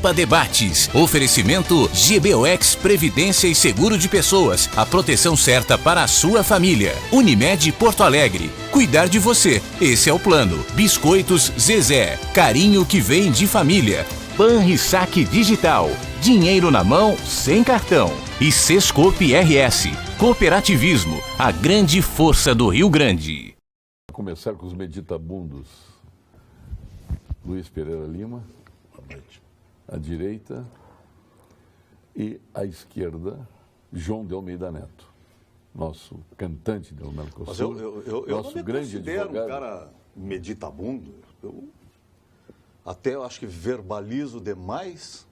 Pampa Debates. Oferecimento GBOX Previdência e Seguro de Pessoas. A proteção certa para a sua família. Unimed Porto Alegre. Cuidar de você. Esse é o plano. Biscoitos Zezé. Carinho que vem de família. Banrisac Digital. Dinheiro na mão, sem cartão. E Sescope RS. Cooperativismo. A grande força do Rio Grande. Vou começar com os meditabundos. Luiz Pereira Lima, à direita, e à esquerda, João de Almeida Neto, nosso cantante de Almeida Costa. Mas eu não me considero um cara meditabundo. Eu até acho que verbalizo demais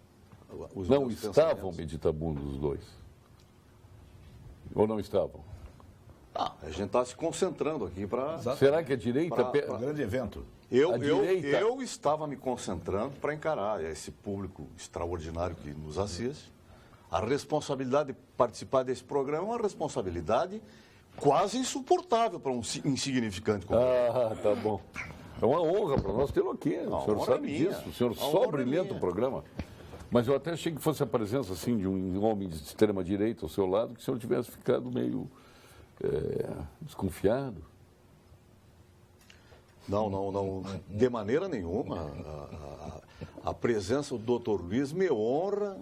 os não meus estavam meditabundos os dois? Ou não estavam? A gente está se concentrando aqui para... Será que a direita... Um grande evento. Eu estava me concentrando para encarar esse público extraordinário que nos assiste. A responsabilidade de participar desse programa é uma responsabilidade quase insuportável para um insignificante como Ah, tá bom. É uma honra para nós tê-lo aqui. O senhor sabe disso. O senhor só brilhanta o programa. Mas eu até achei que fosse a presença assim, de um homem de extrema-direita ao seu lado, que o senhor tivesse ficado meio desconfiado. Não, de maneira nenhuma. A presença do Dr. Luiz me honra,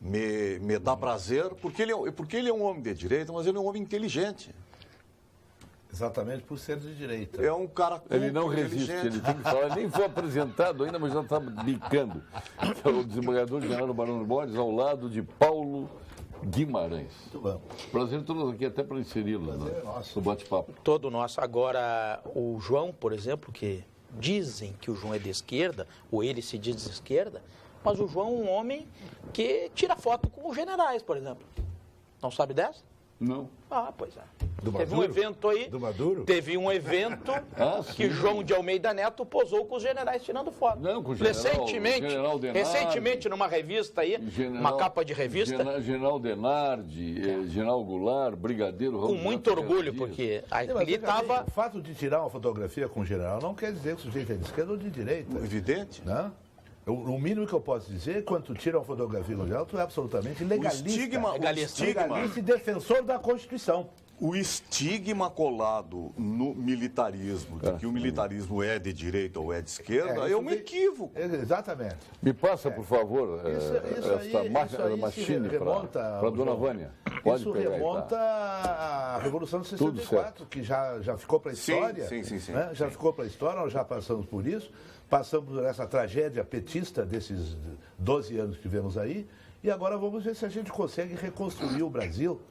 me dá prazer, porque ele é um homem de direita, mas ele é um homem inteligente. Exatamente por ser de direita. É um cara culto, ele não resiste, ele tem que falar, ele nem foi apresentado ainda, mas já está bicando. Que é o desembargador-geral Barão de Borges, ao lado de Paulo Guimarães. Muito bom. Prazer todos aqui, até para inseri-lo no bate-papo. Todo nosso. Agora, o João, por exemplo, que dizem que o João é de esquerda, ou ele se diz de esquerda, mas o João é um homem que tira foto com os generais, por exemplo. Não sabe dessa? Não. Ah, pois é. Teve um evento aí. Do Maduro? Teve um evento que João de Almeida Neto posou com os generais tirando foto. Não, com o general, recentemente, numa revista aí, uma capa de revista. General Denardi, General Goulart, Brigadeiro Raul. Com muito orgulho, porque ali estava. O fato de tirar uma fotografia com o general não quer dizer que o sujeito é de esquerda ou de direita. Evidente. Não? O mínimo que eu posso dizer, quando tu tira uma fotografia com o general, tu é absolutamente legalista. Legalista Legalista e defensor da Constituição. O estigma colado no militarismo, de que o militarismo é de direita ou é de esquerda, é um equívoco. Exatamente. Me passa, por favor, essa machine para a dona Vânia. Pode isso pegar, remonta à Revolução de 64, que já ficou para a história. Sim. Né? Já ficou para a história, nós já passamos por isso. Passamos por essa tragédia petista desses 12 anos que tivemos aí. E agora vamos ver se a gente consegue reconstruir o Brasil,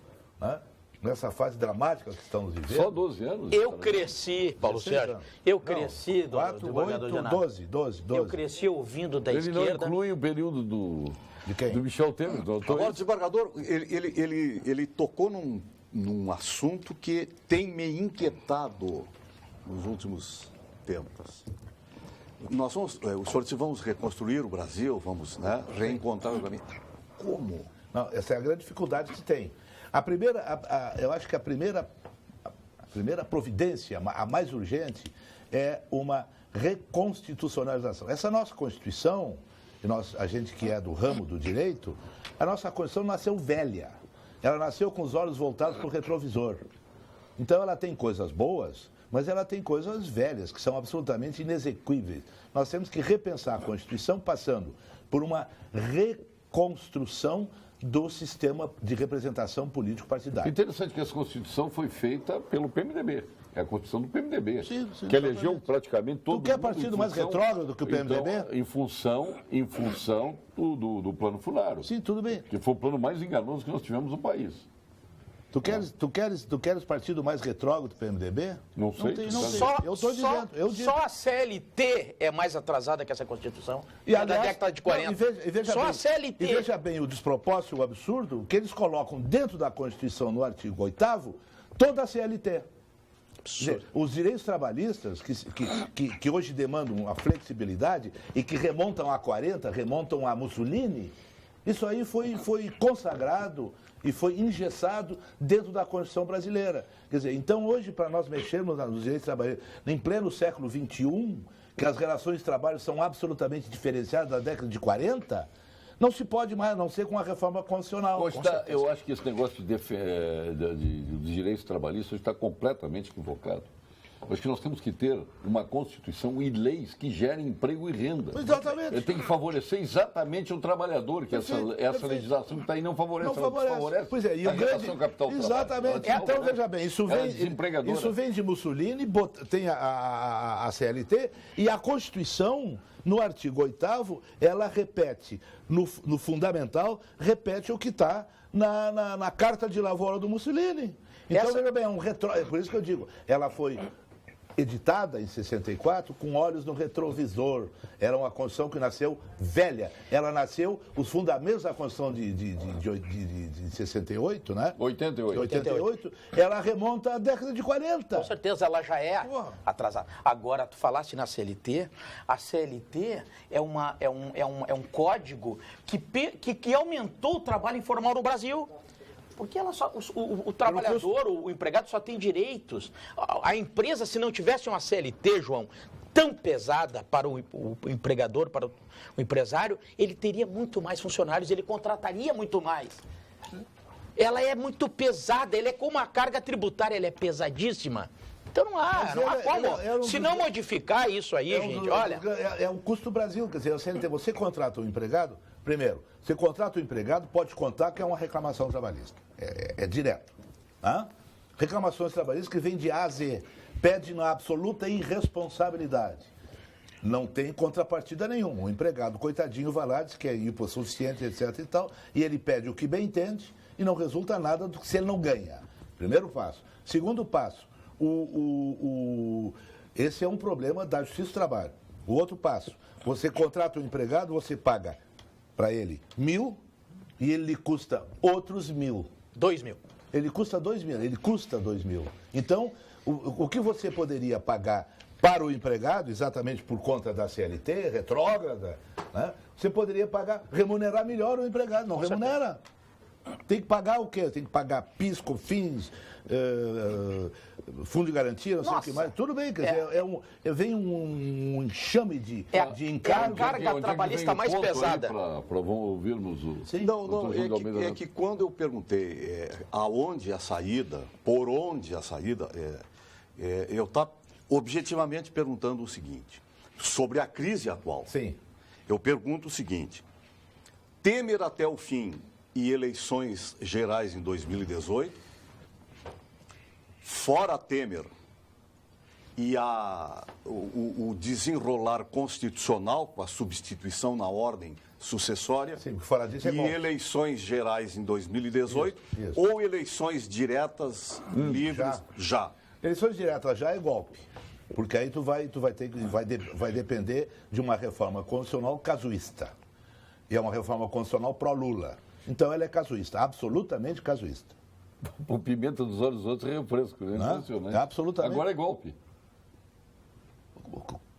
né? Nessa fase dramática que estamos vivendo. Só 12 anos? Eu cresci, Paulo Sérgio, eu cresci do 4, 8, 12. Eu cresci ouvindo da esquerda. Ele não inclui o período De quem? do Michel Temer. Agora, o desembargador, ele tocou num assunto que tem me inquietado nos últimos tempos. Nós vamos, os senhores vamos reconstruir o Brasil, vamos reencontrar o caminho. Como? Não, essa é a grande dificuldade que tem. Eu acho que a primeira providência, a mais urgente, é uma reconstitucionalização. Essa nossa Constituição, a gente que é do ramo do direito, a nossa Constituição nasceu velha. Ela nasceu com os olhos voltados para o retrovisor. Então ela tem coisas boas, mas ela tem coisas velhas, que são absolutamente inexequíveis. Nós temos que repensar a Constituição passando por uma reconstrução do sistema de representação político-partidária. Interessante que essa Constituição foi feita pelo PMDB. É a Constituição do PMDB, sim, que elegeu praticamente todo mundo. Tu quer partido mais retrógrado que o PMDB? Então, em função do Plano Funaro. Sim, tudo bem. Que foi o plano mais enganoso que nós tivemos no país. Tu queres partido mais retrógrado do PMDB? Não sei. Eu estou dizendo. Só a CLT é mais atrasada que essa Constituição. Da década de 40. A CLT. E veja bem o despropósito, o absurdo, que eles colocam dentro da Constituição, no artigo 8º, toda a CLT. Os direitos trabalhistas, que hoje demandam a flexibilidade e que remontam a 40, remontam a Mussolini, isso aí foi consagrado e foi engessado dentro da Constituição brasileira. Quer dizer, então hoje, para nós mexermos nos direitos trabalhistas, em pleno século XXI, que as relações de trabalho são absolutamente diferenciadas da década de 40, não se pode mais, a não ser com a reforma constitucional. Eu acho que esse negócio de direitos trabalhistas está completamente equivocado. Eu acho que nós temos que ter uma Constituição e leis que gerem emprego e renda. Exatamente. Tem que favorecer exatamente o trabalhador, que essa legislação que está aí não favorece. Não favorece. Pois é, e a o grande... geração capital Exatamente. Então, veja bem, isso vem de Mussolini, tem a CLT, e a Constituição, no artigo 8º, ela repete, no fundamental, repete o que está na Carta de Lavoro do Mussolini. Então, veja bem, é por isso que eu digo, ela foi editada em 64 com olhos no retrovisor. Era uma Constituição que nasceu velha. Ela nasceu, os fundamentos da Constituição de 68, né? 88. Ela remonta à década de 40. Com certeza, ela já é atrasada. Agora, tu falaste na CLT, a CLT é um código que aumentou o trabalho informal no Brasil. Porque o trabalhador, o empregado só tem direitos. A empresa, se não tivesse uma CLT, João, tão pesada para o empregador, para o empresário, ele teria muito mais funcionários, ele contrataria muito mais. Ela é muito pesada, ela é como a carga tributária, ela é pesadíssima. Então não há como. Se não modificar isso aí, gente, olha... É um custo do Brasil, quer dizer, a CLT, você contrata um empregado, primeiro, você contrata o empregado, pode contar que é uma reclamação trabalhista. É direto. Reclamações trabalhistas que vêm de A a Z. Pede na absoluta irresponsabilidade. Não tem contrapartida nenhuma. O empregado, coitadinho, vai lá, diz que é hipossuficiente, etc. e tal, e ele pede o que bem entende e não resulta nada do que se ele não ganha. Primeiro passo. Segundo passo, esse é um problema da Justiça do Trabalho. O outro passo, você contrata um empregado, você paga para ele 1.000 e ele lhe custa outros 1.000. 2.000. Ele custa 2.000. Então, o que você poderia pagar para o empregado, exatamente por conta da CLT, retrógrada, né? Você poderia remunerar melhor o empregado. Não remunera. Tem que pagar o quê? Tem que pagar PIS, COFINS, fundo de garantia, não sei o que mais. Tudo bem, quer dizer, vem um enxame de encargos. É a carga trabalhista mais pesada. Para ouvirmos o... Sim, é que quando eu perguntei aonde a saída, por onde a saída, eu estava objetivamente perguntando o seguinte, sobre a crise atual. Sim. Eu pergunto o seguinte, Temer até o fim e eleições gerais em 2018, fora Temer e o desenrolar constitucional, com a substituição na ordem sucessória, sim, fora disso e eleições gerais em 2018, isso. Ou eleições diretas livres já. Eleições diretas já é golpe, porque aí vai depender de uma reforma constitucional casuísta. E é uma reforma constitucional pró-Lula. Então ela é casuísta, absolutamente casuísta. O pimenta dos olhos dos outros é refresco, né? É absolutamente. Agora é golpe.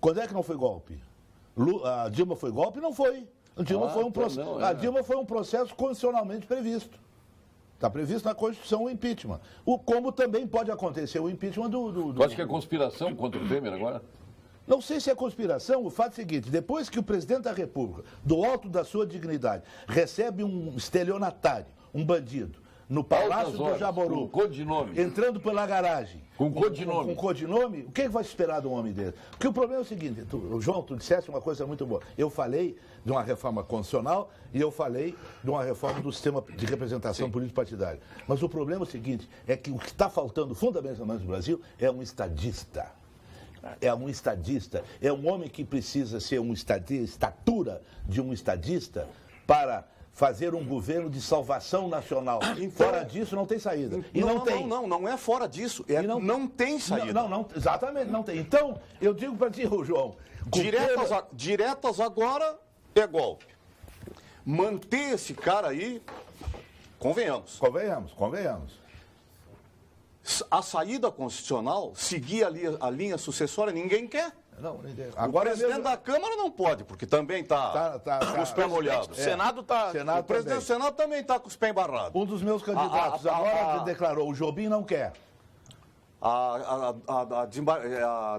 Quando é que não foi golpe? A Dilma foi golpe? Não foi. A Dilma foi um processo constitucionalmente previsto. Está previsto na Constituição o impeachment. Como também pode acontecer o impeachment do... Tu acha que é conspiração contra o Temer agora? Não sei se é conspiração, o fato é o seguinte, depois que o presidente da República, do alto da sua dignidade, recebe um estelionatário, um bandido, no Palácio do Jaboru, com codinome, entrando pela garagem, com codinome, o que vai esperar de um homem desse? Porque o problema é o seguinte, João, tu disseste uma coisa muito boa, eu falei de uma reforma constitucional e eu falei de uma reforma do sistema de representação político-partidária. Mas o problema é o seguinte, é que o que está faltando fundamentalmente no Brasil é um estadista. É um estadista, é um homem que precisa ser estatura de um estadista para fazer um governo de salvação nacional. Então, fora disso não tem saída. E não é fora disso, não tem saída. Exatamente, não tem. Então, eu digo para ti, João... Diretas agora é golpe. Manter esse cara aí, convenhamos. Convenhamos. A saída constitucional, seguir a linha sucessória, ninguém quer. Não, ninguém. Agora o presidente da Câmara não pode, porque também está com os pés molhados. O Senado está... O presidente do Senado também está com os pés embarrados. Um dos meus candidatos agora declarou, o Jobim não quer. A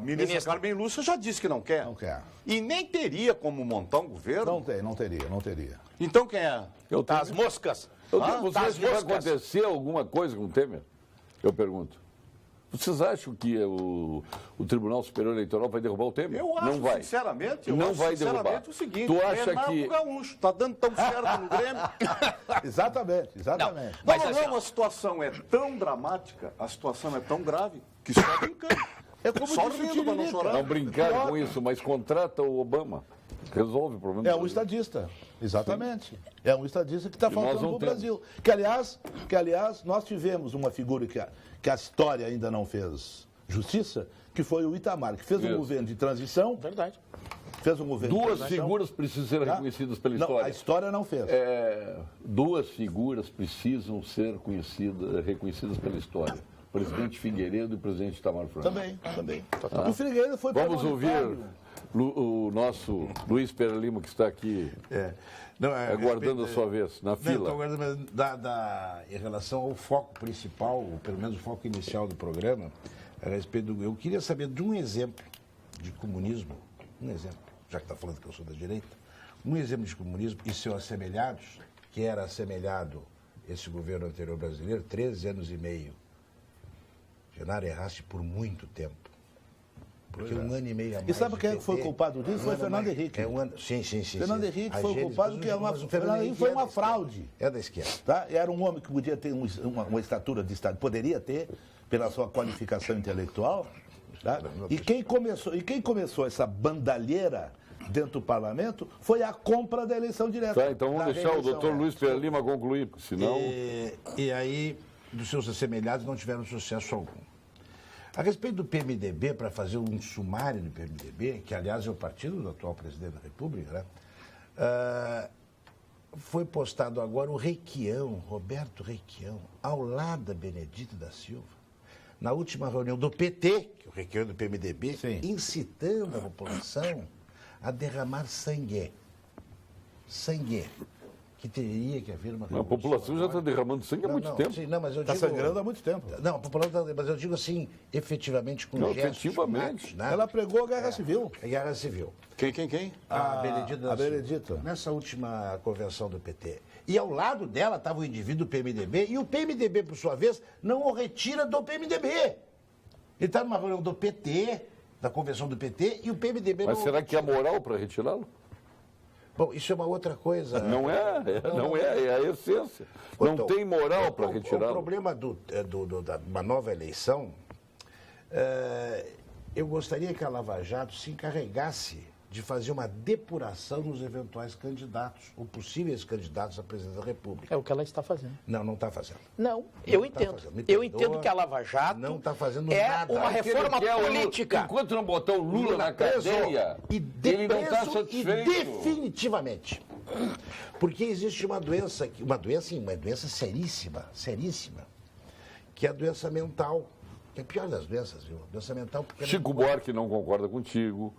ministra Carmen Lúcia já disse que não quer. Não quer. E nem teria como montar um governo. Não teria. Então quem é? As moscas. Vocês acham que vai acontecer alguma coisa com o Temer? Eu pergunto. Vocês acham que o Tribunal Superior Eleitoral vai derrubar o Temer? Eu acho, não vai. sinceramente, não vai derrubar. O seguinte, tu acha Renato que... Gaúcho está dando tão certo no Grêmio. Exatamente. A situação é tão dramática, a situação é tão grave, que só brincando. É como só disse o rindo para não Tiririca. chorar. Não brincar com isso, mas contrata o Obama. Resolve o problema. É um estadista, exatamente. Sim. É um estadista que está faltando no Brasil. Que aliás, nós tivemos uma figura que a história ainda não fez justiça, que foi o Itamar, que fez um governo de transição. Verdade. Fez um governo de Duas transição. figuras precisam ser reconhecidas pela história. Não, a história não fez. Duas figuras precisam ser reconhecidas pela história. O presidente Figueiredo e o presidente Itamar Franco. Também. O Figueiredo foi Vamos ouvir o nosso Luiz Pereira Lima, que está aqui aguardando a sua vez, na fila. Em relação ao foco principal, ou pelo menos o foco inicial do programa, a respeito eu queria saber de um exemplo de comunismo, já que está falando que eu sou da direita, um exemplo de comunismo e seus assemelhados, que era assemelhado esse governo anterior brasileiro, 13 anos e meio. Genaro erraste por muito tempo. Porque um ano e meio a mais. E sabe quem foi culpado disso? Foi Fernando Henrique. Sim. Fernando Henrique foi o culpado, Fernando Henrique foi uma fraude. É da esquerda. Tá? Era um homem que podia ter uma estatura de Estado, poderia ter, pela sua qualificação intelectual. Tá? E quem começou essa bandalheira dentro do parlamento foi a compra da eleição direta. Tá, então vamos deixar o doutor Luiz Pereira Lima concluir, porque senão... E aí, dos seus assemelhados não tiveram sucesso algum. A respeito do PMDB, para fazer um sumário do PMDB, que aliás é o partido do atual presidente da República, né? Foi postado agora o Requião, Roberto Requião, ao lado da Benedita da Silva, na última reunião do PT, que é o Requião do PMDB, Sim. incitando a população a derramar sangue. Sangue. Que teria que haver uma A população já está derramando sangue há muito tempo. Sim, não, mas eu Está digo, sangrando há muito tempo. Não, a população, mas eu digo assim, efetivamente com Não, gestos. efetivamente. Né? Ela pregou a Guerra Civil. A Guerra Civil. Quem? A Benedita da a Silva. Benedita. Nessa última convenção do PT. E ao lado dela estava o indivíduo do PMDB, e o PMDB, por sua vez, não o retira do PMDB. Ele está numa reunião do PT, da convenção do PT, e o PMDB Mas não será o que há retira. moral para retirá-lo? Bom, isso é uma outra coisa. É a essência. Não Então, tem moral para O retirá-lo. problema de uma nova eleição, eu gostaria que a Lava Jato se encarregasse de fazer uma depuração nos eventuais candidatos, ou possíveis candidatos à presidência da República. É o que ela está fazendo. Não está fazendo. Não, eu tá entendo. fazendo. Me Eu perdoa, entendo que a Lava Jato não tá fazendo é nada. uma Porque reforma Ele quer o Lula. política. Enquanto não botar o Lula na preso cadeia, e ele não está preso satisfeito. e definitivamente. Porque existe uma doença seríssima, que é a doença mental, que é a pior das doenças, viu? A doença mental. Porque Chico Buarque não concorda contigo.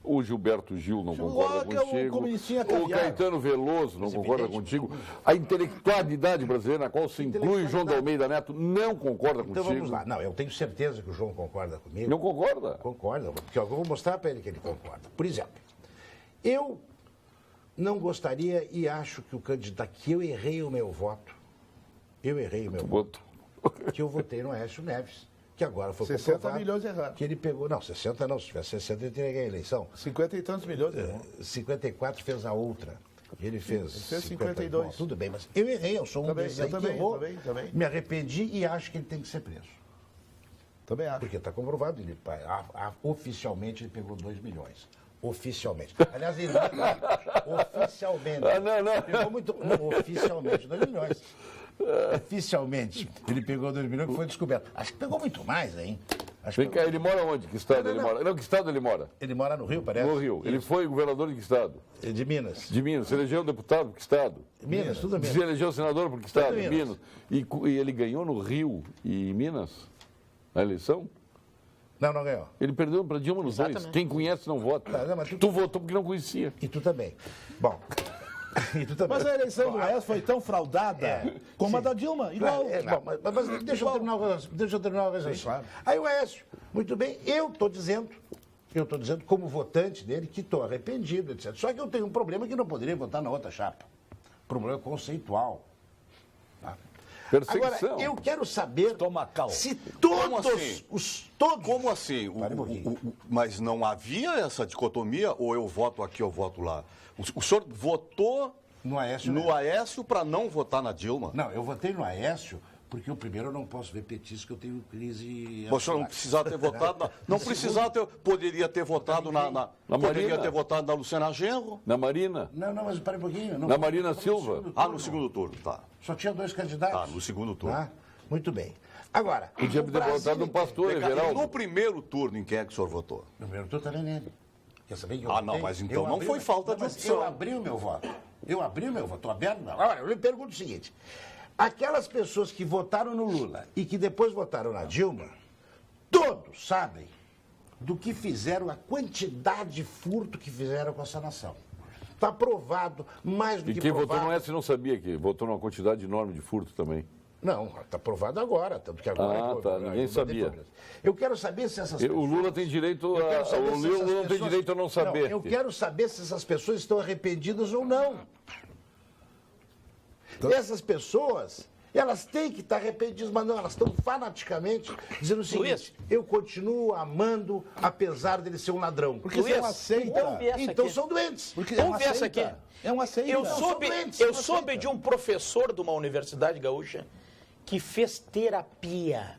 O Gilberto Gil não concorda Buarque é um contigo. comunistinha O caviar. Caetano Veloso não concorda contigo. A intelectualidade brasileira, na qual se inclui João de Almeida Neto, não concorda Então contigo. vamos lá. Não, eu tenho certeza que o João concorda comigo. Não concorda? Concorda, porque eu vou mostrar para ele que ele concorda. Por exemplo, eu não gostaria e acho que o candidato, que eu errei o meu voto, Voto. que eu votei no Aécio Neves, que agora foi 60 comprovado milhões errados. que ele pegou, não, 60 não, se tivesse 60 ele teria ganho a eleição. 50 e tantos milhões, irmão. 54 fez a outra. E ele fez 52. Bom, tudo bem, mas eu errei, eu sou um Também, desses eu aí que também, errou. também. Me arrependi e acho que ele tem que ser preso. Também acho. Porque está comprovado, oficialmente ele pegou 2 milhões. Oficialmente. Aliás, ele oficialmente. Não. Pegou muito. Não, oficialmente, 2 milhões. Oficialmente, ele pegou 2 milhões que foi descoberto. Acho que pegou muito mais, hein? Acho Vem que cá, ele mora onde? Que estado ele mora? Não, que estado ele mora? Ele mora no Rio, parece? No Rio. Ele foi governador de que estado? De Minas. De Minas. Se elegeu deputado por que estado? Minas, tudo Se Minas. elegeu senador por que estado? Minas. Minas. E ele ganhou no Rio e em Minas? Na eleição? Não ganhou. Ele perdeu para Dilma nos dois. Exatamente. Quem conhece não vota. Não, mas tu votou porque não conhecia. E tu também. Bom, E tu também. Mas a eleição do Aécio foi tão fraudada como a da Dilma, igual. Bom, mas deixa eu terminar o raciocínio. Claro. Aí o Aécio, muito bem, eu estou dizendo como votante dele que estou arrependido, etc. Só que eu tenho um problema que não poderia votar na outra chapa. Problema conceitual. Tá? Perseguição. Agora, eu quero saber Estomacal. se Como todos assim? todos. Como assim? Para um pouquinho. Mas não havia essa dicotomia, ou eu voto aqui, eu voto lá? O senhor votou No Aécio, no né? Aécio para não votar na Dilma? Não, eu votei no Aécio porque o primeiro eu não posso ver petista, que eu tenho crise. O senhor não precisava ter votado, não precisava ter, poderia ter votado poderia Marina. ter votado na Luciana Genro. Na Marina? Não, mas para um pouquinho. Não, Na Marina Silva? No segundo turno, tá. Só tinha 2 candidatos. Tá, no segundo turno. Tá? Muito bem. Agora, Podia o ter Brasil votado no inteiro- pastor, No Everaldo. primeiro turno, em quem é que o senhor votou? No primeiro turno também nele. Quer saber que eu Ah, votei? não, mas então Eu não abri foi o- falta de mas opção. Eu abri o meu voto. Estou aberto não. Agora, eu lhe pergunto o seguinte. Aquelas pessoas que votaram no Lula e que depois votaram na Dilma, todos sabem do que fizeram, a quantidade de furto que fizeram com essa nação. Está provado, mais do E que quem provado. votou no Aécio não sabia que votou numa quantidade enorme de furto também. Não, está provado agora, tanto que agora... Ah, tá, ninguém sabia. Eu quero saber se essas pessoas... O Lula tem direito Eu quero a, saber o se Lula essas não tem pessoas- direito a não saber. eu quero saber se essas pessoas estão arrependidas ou não. Essas pessoas, elas têm que estar arrependidas, mas não, elas estão fanaticamente dizendo o seguinte: Luiz. eu continuo amando, apesar dele ser um ladrão. Porque Luiz, você não aceita. ouve essa Então aqui. são doentes. Porque Vamos ver essa aqui. É uma seita. Eu são soube, doentes, eu não soube aceita. de um professor de uma universidade gaúcha que fez terapia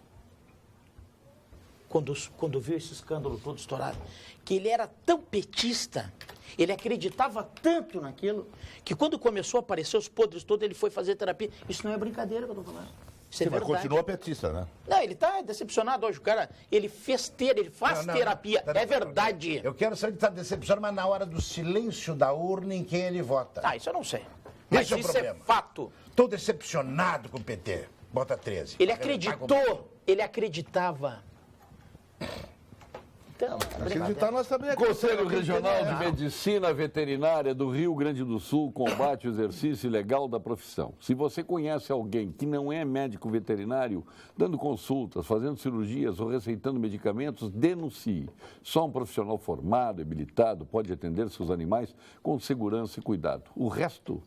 quando viu esse escândalo todo estourado, que ele era tão petista, ele acreditava tanto naquilo, que quando começou a aparecer os podres todos, ele foi fazer terapia. Isso não é brincadeira que eu estou falando. Isso é Sim, mas verdade. continua petista, né? Não, ele está decepcionado hoje. O cara, ele faz terapia. É verdade. Eu quero saber que está decepcionado, mas na hora do silêncio da urna em quem ele vota. Ah, isso eu não sei. Mas Esse é o isso é problema. fato. Estou decepcionado com o PT. Bota 13. Ele acreditou, ele acreditava. Então, Acreditar nós também Conselho acreditamos. Regional de Medicina Veterinária do Rio Grande do Sul combate o exercício ilegal da profissão. Se você conhece alguém que não é médico veterinário, dando consultas, fazendo cirurgias ou receitando medicamentos, denuncie. Só um profissional formado, habilitado, pode atender seus animais com segurança e cuidado. O resto,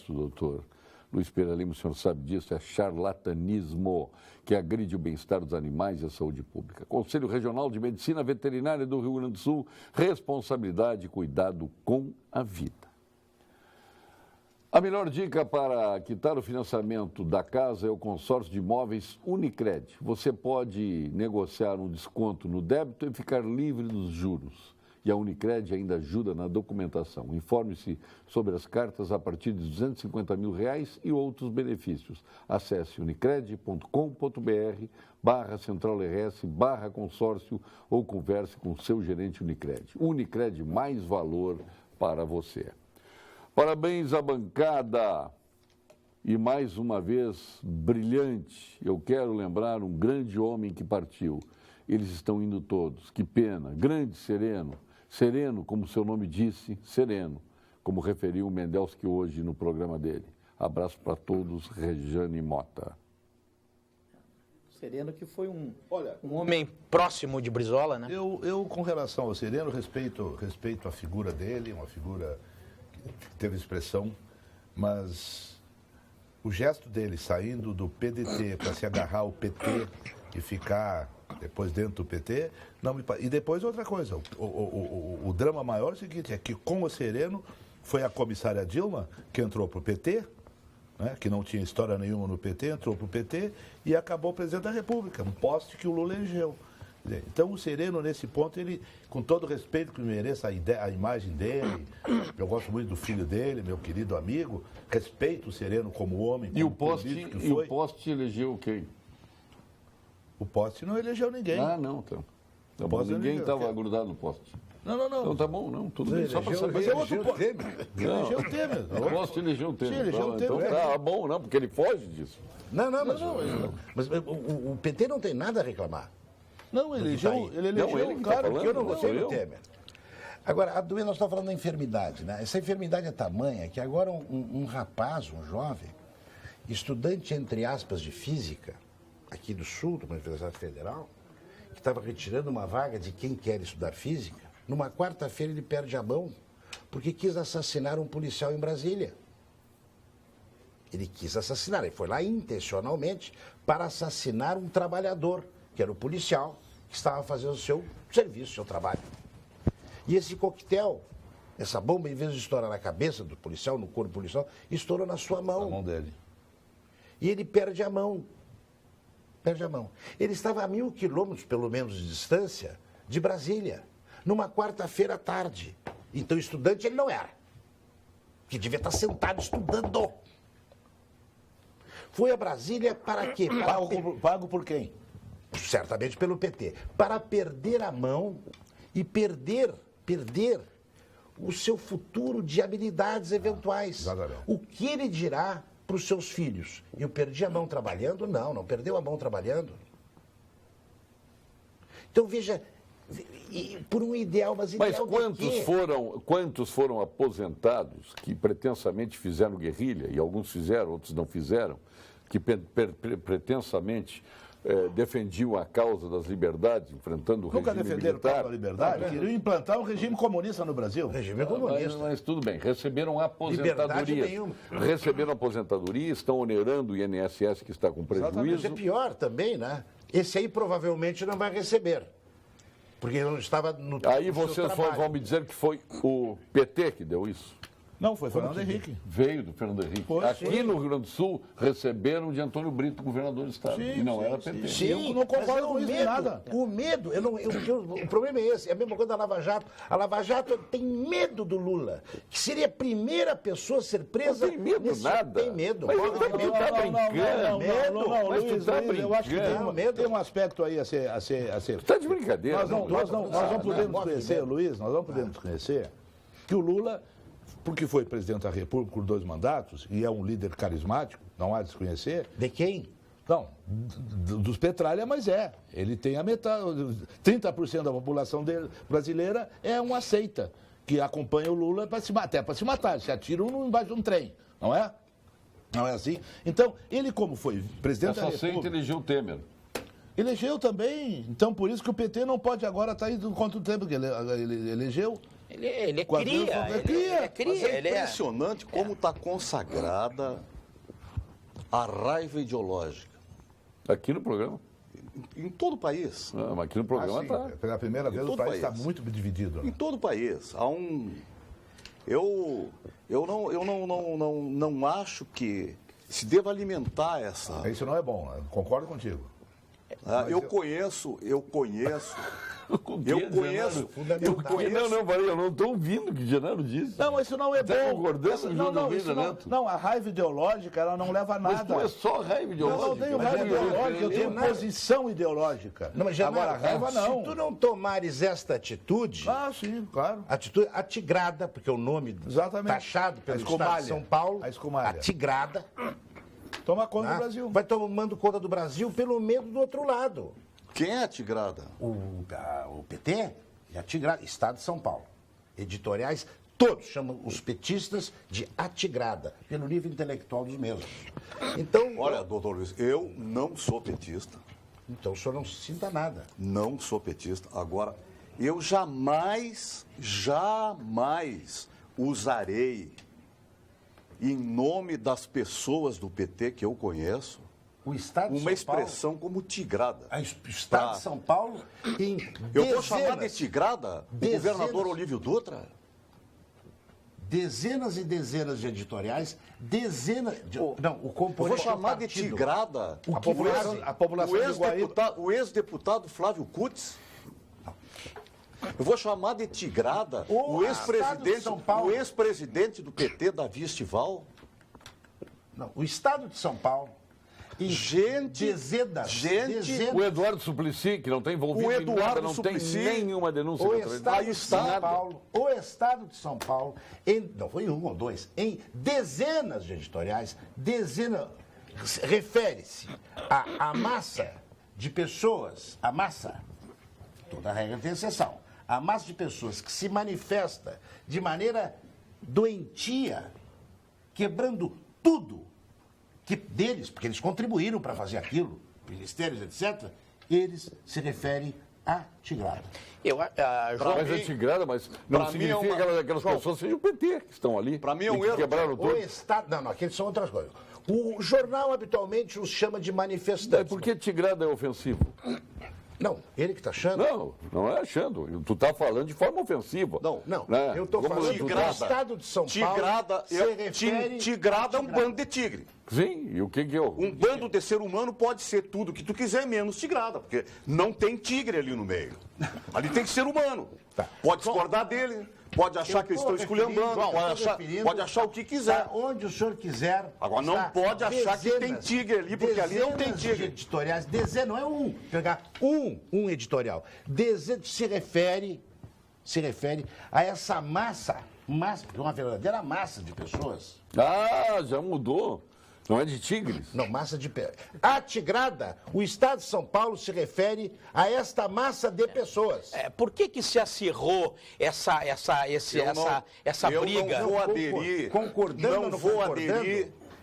doutor Luiz Pereira Lima, o senhor sabe disso, é charlatanismo que agride o bem-estar dos animais e a saúde pública. Conselho Regional de Medicina Veterinária do Rio Grande do Sul, responsabilidade e cuidado com a vida. A melhor dica para quitar o financiamento da casa é o consórcio de imóveis Unicred. Você pode negociar um desconto no débito e ficar livre dos juros. E a Unicred ainda ajuda na documentação. Informe-se sobre as cartas a partir de R$250 mil e outros benefícios. Acesse unicred.com.br/centralrs/consórcio ou converse com seu gerente Unicred. Unicred, mais valor para você. Parabéns à bancada. E mais uma vez, brilhante. Eu quero lembrar um grande homem que partiu. Eles estão indo todos. Que pena. Grande Sereno. Sereno, como seu nome disse, sereno, como referiu o Mendelski hoje no programa dele. Abraço para todos, Rejane Mota. Sereno que foi um homem próximo de Brizola, né? Eu, com relação ao Sereno, respeito a figura dele, uma figura que teve expressão, mas o gesto dele saindo do PDT para se agarrar ao PT e ficar depois dentro do PT, não me... E depois outra coisa, o drama maior é o seguinte, é que com o Sereno foi a comissária Dilma que entrou para o PT, né, que não tinha história nenhuma no PT, entrou para o PT e acabou presidente da República, um poste que o Lula elegeu. Então o Sereno, nesse ponto, ele, com todo o respeito que mereça a imagem dele, eu gosto muito do filho dele, meu querido amigo, respeito o Sereno como homem, como político que foi. O poste elegeu quem? O poste não elegeu ninguém. Ah, não, tá. Tá bom, poste ninguém elegeu. estava grudado no poste. Não. Então tá bom, não, tudo bem, só para saber. Mas é outro poste. Não, Elegeu o Temer. o poste elegeu o Temer. Sim, elegeu o Então Temer. tá bom, não, porque ele foge disso. Mas o PT não tem nada a reclamar. Não, ele elegeu Não, ele um que tá cara falando, que eu não não, gostei eu. do Temer. Agora, a doença, nós estamos falando da enfermidade, né? Essa enfermidade é tamanha que agora um rapaz, um jovem, estudante, entre aspas, de física, aqui do Sul, de uma Universidade Federal, que estava retirando uma vaga de quem quer estudar física, numa quarta-feira ele perde a mão, porque quis assassinar um policial em Brasília. Ele quis assassinar, ele foi lá intencionalmente para assassinar um trabalhador, que era o policial, que estava fazendo o seu serviço, o seu trabalho. E esse coquetel, essa bomba, em vez de estourar na cabeça do policial, no corpo policial, estourou na sua mão. Na mão dele. E ele perde a mão. Perde a mão. Ele estava a 1.000 quilômetros, pelo menos, de distância de Brasília, numa quarta-feira à tarde. Então, estudante ele não era. Que devia estar sentado estudando. Foi a Brasília para quê? Pago por quem? Certamente pelo PT. Para perder a mão e perder o seu futuro de habilidades eventuais. Exatamente. O que ele dirá para os seus filhos? Eu perdi a mão trabalhando? Não perdeu a mão trabalhando. Então, veja, por um ideal, mas ideal quantos foram aposentados que pretensamente fizeram guerrilha, e alguns fizeram, outros não fizeram, que pretensamente defendiam a causa das liberdades, enfrentando o regime militar. Nunca defenderam a causa da liberdade? Queriam implantar um regime comunista no Brasil. Regime comunista. Mas tudo bem, receberam aposentadoria. Receberam aposentadoria, estão onerando o INSS que está com prejuízo. Mas é pior também, né? Esse aí provavelmente não vai receber. Porque ele não estava no Aí vocês vão me dizer que foi o PT que deu isso. Não, foi Fernando Henrique. Veio do Fernando Henrique. Aqui no Rio Grande do Sul, receberam de Antônio Brito, governador do Estado. E não era PT. Sim, eu não concordo com isso nada. O medo, o problema é esse, é a mesma coisa da Lava Jato. A Lava Jato tem medo do Lula, que seria a primeira pessoa a ser presa. Não tem medo nada. Tem medo. Mas tu tá brincando. Luiz, eu acho que tem um aspecto aí a ser... Tu tá de brincadeira. Nós não podemos conhecer, Luiz, nós não podemos conhecer que o Lula... Porque foi presidente da República por 2 mandatos e é um líder carismático, não há de desconhecer. De quem? Não, dos Petralha, mas é. Ele tem a metade, 30% da população brasileira é uma seita que acompanha o Lula até para se matar. Se atiram embaixo de um trem, não é? Não é assim? Então, ele como foi presidente da República... Essa seita elegeu o Temer. Elegeu também. Então, por isso que o PT não pode agora estar indo contra o Temer, porque ele elegeu... Ele é cria. Mas é impressionante como está consagrada a raiva ideológica. Aqui no programa. Em todo o país. Não, mas aqui no programa está. Pela primeira vez o país está muito dividido. Em todo o país. Há eu não acho que se deva alimentar essa... Isso não é bom, eu concordo contigo. Eu conheço. Eu não estou ouvindo o que o Genaro disse. Não, isso não é bom. Está concordando com o João Almeida Neto? Não, a raiva ideológica, ela não leva a nada. Mas não é só raiva ideológica. Eu não tenho raiva ideológica, eu tenho posição ideológica. Não, mas agora, a raiva não. Se tu não tomares esta atitude... Ah, sim, claro. Atitude atigrada, porque é o nome taxado pelo Estado de São Paulo. A escumalha. Atigrada. Toma conta do Brasil. Vai tomando conta do Brasil pelo medo do outro lado. Quem é a tigrada? O PT é a tigrada. Estado de São Paulo. Editoriais, todos chamam os petistas de atigrada, pelo nível intelectual dos mesmos. Então, olha, doutor Luiz, eu não sou petista. Então o senhor não sinta nada. Não sou petista. Agora, eu jamais usarei, em nome das pessoas do PT que eu conheço, o Estado de uma São Paulo, expressão como tigrada. O Estado de São Paulo tem Eu vou chamar de tigrada o governador Olívio Dutra? Dezenas e dezenas de editoriais, o componente... Eu vou chamar de tigrada a população o ex-deputado Flávio Kutz? Eu vou chamar de tigrada o ex-presidente do PT, Davi Estival? Não, o Estado de São Paulo... Dezenas. O Eduardo Suplicy, que não tem envolvido em nada, não tem nenhuma denúncia. O Estado de São Paulo, não foi um ou dois, em dezenas de editoriais, refere-se à massa de pessoas, toda regra tem exceção, a massa de pessoas que se manifesta de maneira doentia, quebrando tudo que deles, porque eles contribuíram para fazer aquilo, ministérios, etc., eles se referem à tigrada. Mas é tigrada, mas não significa que aquelas pessoas sejam o PT que estão ali. Para mim é um que erro. Quebraram tudo. O Estado... Não, aqueles são outras coisas. O jornal habitualmente os chama de manifestantes. Por que tigrada é ofensivo? Não, ele que está achando. Não é achando. Tu está falando de forma ofensiva. Não, né? eu estou falando que o Estado de São Paulo Tigrada é um bando de tigre. Sim, e o que eu... Um bando de ser humano pode ser tudo que tu quiser, menos tigrada, porque não tem tigre ali no meio. Ali tem ser humano. Pode discordar dele, pode achar que eles estão esculhambando, pode achar o que quiser. Onde o senhor quiser. Agora, não pode achar que tem tigre ali, porque ali não tem tigre. Editoriais, dezenas, não é um. Pegar um editorial. Se refere a essa massa, uma verdadeira massa de pessoas. Já mudou. Não é de tigres? Não, massa de pé. A tigrada, o Estado de São Paulo se refere a esta massa de pessoas. Por que se acirrou essa briga? Eu não vou aderir. Concordando,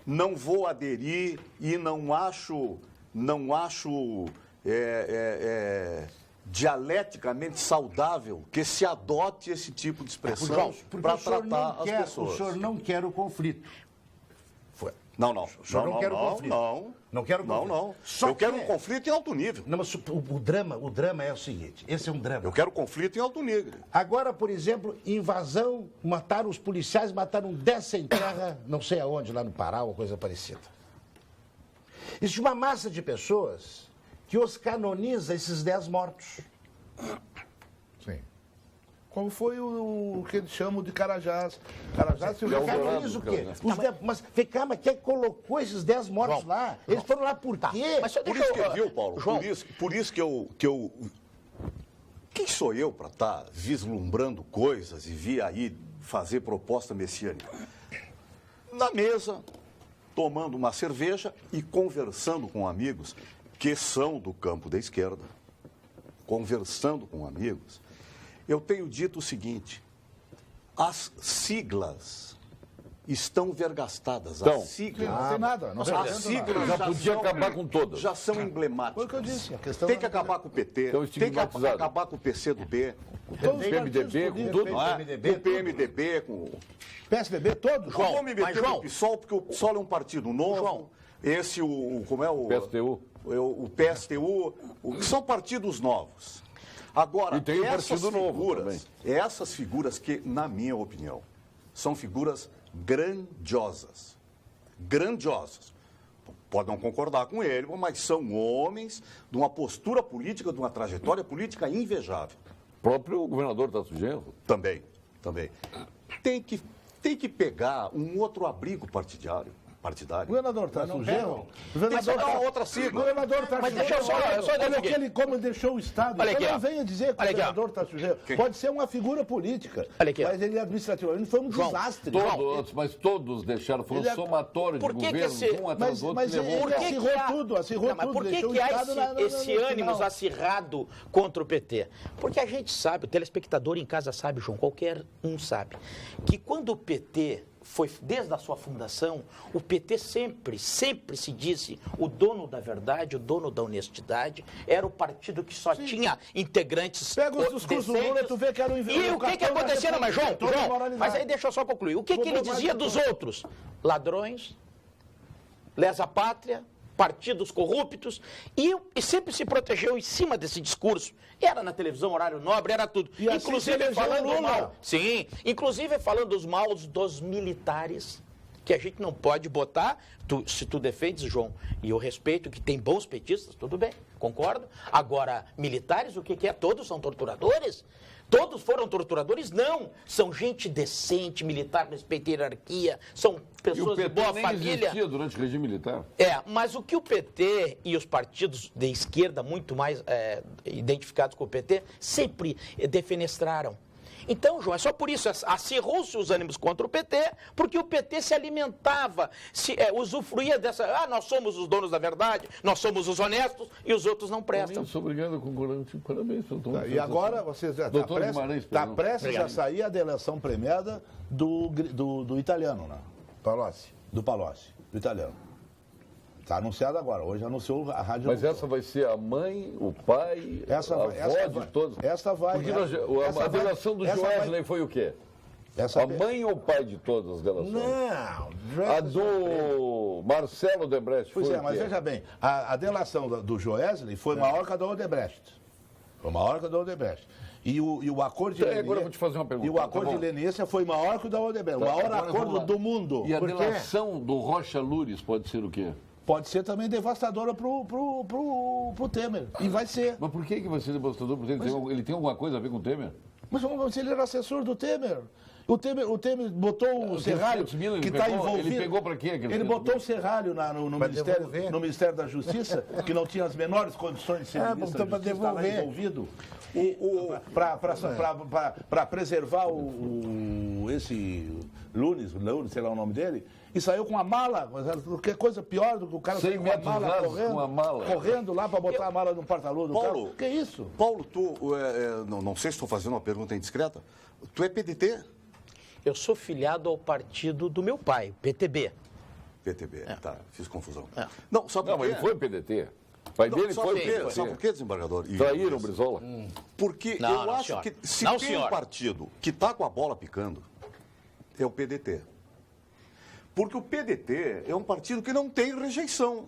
não vou aderir e não acho dialeticamente saudável que se adote esse tipo de expressão para tratar as pessoas. O senhor não quer o conflito. Não. O senhor não quer o conflito. Não quero conflito. Não. Eu quero um conflito em alto nível. Não, mas o drama é o seguinte, esse é um drama. Eu quero conflito em alto nível. Agora, por exemplo, invasão, mataram os policiais, mataram 10 sem terra, não sei aonde, lá no Pará, ou coisa parecida. Existe uma massa de pessoas que os canoniza esses 10 mortos. Sim. Como foi o que eles chamam de Carajás. Carajás se canoniza o quê? Mas vem cá, mas quem colocou esses 10 mortos lá? Eles foram lá por quê? Mas por isso que viu, Paulo? Por isso que eu... Quem sou eu para estar vislumbrando coisas e vir aí fazer proposta messiânica? Na mesa, tomando uma cerveja e conversando com amigos que são do campo da esquerda. Conversando com amigos. Eu tenho dito o seguinte, as siglas estão vergastadas. Então, as siglas, não tem nada. Não as siglas já podia acabar com todas. Já são emblemáticas. Foi o que eu disse. A questão tem que acabar com o PT, Então, tem que acabar com o PCdoB, com o PMDB, com tudo. com o PMDB, com o PSDB todo? João, vou me meter no PSOL, porque o PSOL é um partido novo. João. Esse, como é o... PSTU. O PSTU, que são partidos novos. Agora, E tem um partido novo também. Essas figuras que, na minha opinião, são figuras grandiosas. Grandiosas. Pode não concordar com ele, mas são homens de uma postura política, de uma trajetória política invejável. O próprio governador Tasso Genro. Também. Tem que pegar um outro abrigo partidário. O governador Tasso Genro. Tem que pegar outra sigla. O governador Tasso Genro. Olha que ele como deixou o Estado. Olha aqui, não venha dizer que o governador Tasso Genro pode ser uma figura política. Olha aqui, mas ele administrativamente foi um desastre. Mas todos deixaram, foi um somatório de governos, um atrás do outro. Mas ele acirrou tudo. Por que há esse ânimo acirrado contra o PT? Porque a gente sabe, o telespectador em casa sabe, João, qualquer um sabe, que quando o PT foi, desde a sua fundação, o PT sempre se disse o dono da verdade, o dono da honestidade, era o partido que só tinha integrantes Pega os discursos do Lula, tu vê que era o inverno. E o que acontecia, mas João, mas aí deixa eu só concluir. O que ele dizia dos outros? Ladrões, lesa pátria, partidos corruptos, e sempre se protegeu em cima desse discurso. Era na televisão, horário nobre, era tudo. E inclusive assim falando mal. Sim, inclusive falando os maus dos militares, que a gente não pode botar, se tu defendes, João, e eu respeito que tem bons petistas, tudo bem, concordo. Agora, militares, o que é? Todos são torturadores? Todos foram torturadores? Não. São gente decente, militar, respeita a hierarquia, são pessoas de boa família. E o PT nem existia durante o regime militar. Mas o que o PT e os partidos de esquerda, muito mais identificados com o PT, sempre defenestraram. Então, João, é só por isso, acirrou-se os ânimos contra o PT, porque o PT se alimentava, usufruía dessa, nós somos os donos da verdade, nós somos os honestos e os outros não prestam. Eu sou obrigado a concordar contigo, parabéns. E agora você já está prestes a sair a delação premiada do italiano, né? Palocci. Do Palocci, do italiano. Está anunciado agora, hoje anunciou a rádio. Mas essa vai ser a mãe, o pai, a avó de todos. Essa vai. Porque a delação do Joesley foi o quê? A mãe ou o pai de todas as delações? Não. A do Marcelo Odebrecht foi o quê? Mas veja bem, a delação do Joesley foi maior que a do Odebrecht. Foi maior que a do Odebrecht. E o acordo de leniência... Agora eu vou te fazer uma pergunta. E o acordo de leniência foi maior que o da Odebrecht. O maior acordo do mundo. E a delação do Rocha Lures pode ser o quê? Pode ser também devastadora pro Temer. E vai ser. Mas por que vai ser devastador pro Temer? Ele tem alguma coisa a ver com o Temer? Mas ele era assessor do Temer. O Temer botou o serralho que está envolvido. Ele pegou para quê? Ele botou o serralho no Ministério da Justiça, que não tinha as menores condições de ser ministro da Justiça, estava envolvido. Para preservar esse Lunes, sei lá o nome dele, e saiu com a mala, qualquer coisa pior do que o cara saiu com a mala correndo lá para botar a mala no porta-luz do carro. Que isso? Paulo, tu, não sei se estou fazendo uma pergunta indiscreta, tu é PDT? Eu sou filiado ao partido do meu pai, PTB. PTB, tá, fiz confusão. Não, ele foi PDT. O pai dele foi PDT. Sabe por quê, desembargador? Traíram o Brizola? Porque eu acho que se tem um partido que está com a bola picando, é o PDT. Porque o PDT é um partido que não tem rejeição.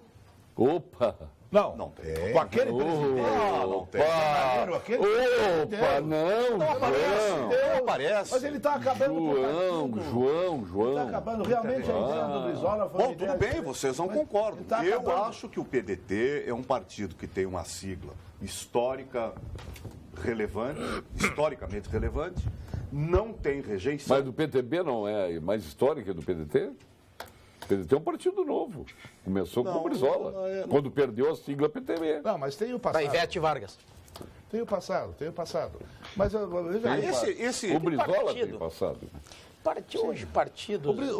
Opa! Não tem. Com aquele presidente. Não tem. Não aparece. Mas ele está acabando com o João. Ele está acabando. Realmente a ideia do Brizola foi. Bom, tudo bem, vocês não concordam. Eu acho que o PDT é um partido que tem uma sigla historicamente relevante, não tem rejeição. Mas do PTB não é mais histórica do PDT? O PDT é um partido novo. Começou com o Brizola. Quando perdeu a sigla PTB. Não, mas tem o passado. Da Ivete Vargas. Tem o passado. Mas o Brizola tem passado. Partido.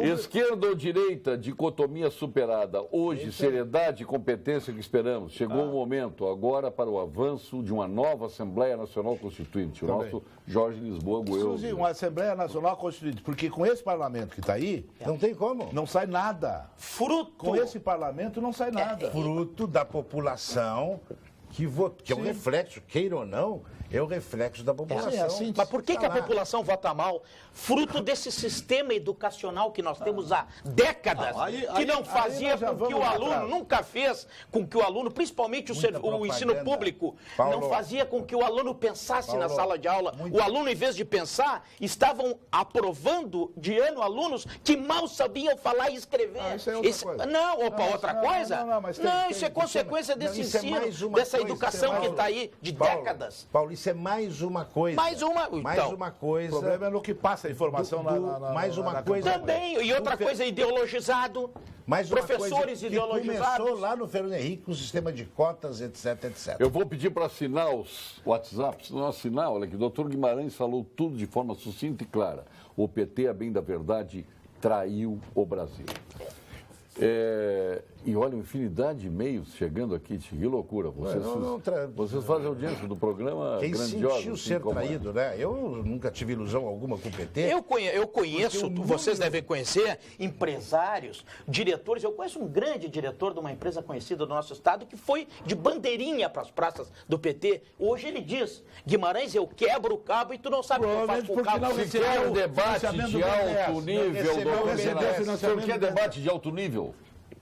Esquerda ou direita, dicotomia superada. Hoje, seriedade e competência que esperamos. Chegou o momento agora para o avanço de uma nova Assembleia Nacional Constituinte. O nosso Jorge Lisboa Goeu. Uma Assembleia Nacional Constituinte, porque com esse parlamento que está aí, não tem como. Não sai nada. Com esse parlamento não sai nada. Fruto da população que votou, que é um reflexo, queira ou não, é o reflexo da população. Mas por que a população vota mal? Fruto desse sistema educacional que nós temos há décadas, que não fazia com que o aluno, nunca fez com que o aluno, principalmente o ensino público, não fazia com que o aluno pensasse na sala de aula. O aluno, em vez de pensar, estavam aprovando de ano alunos que mal sabiam falar e escrever. Outra coisa? Não, isso é consequência desse ensino, dessa educação que está aí de décadas. Paulo, isso é mais uma coisa. Mais uma O coisa. problema é no que passa a informação mais uma coisa. Também, e outra coisa, ideologizado. Mais uma professores coisa ideologizados. Começou lá no Fernando Henrique com o sistema de cotas, etc. Eu vou pedir para assinar os WhatsApp. Se não assinar, olha aqui, o doutor Guimarães falou tudo de forma sucinta e clara. O PT, a bem da verdade, traiu o Brasil. E olha, infinidade de e-mails chegando aqui, que loucura. Vocês fazem audiência do programa Quem grandiosa. Sentiu ser traído, né? Eu nunca tive ilusão alguma com o PT. Eu conheço, vocês devem conhecer, empresários, diretores. Eu conheço um grande diretor de uma empresa conhecida do nosso estado que foi de bandeirinha para as praças do PT. Hoje ele diz, Guimarães, eu quebro o cabo e tu não sabe o que eu faço com o cabo. Se quer um debate de alto nível, o senhor quer debate de alto nível?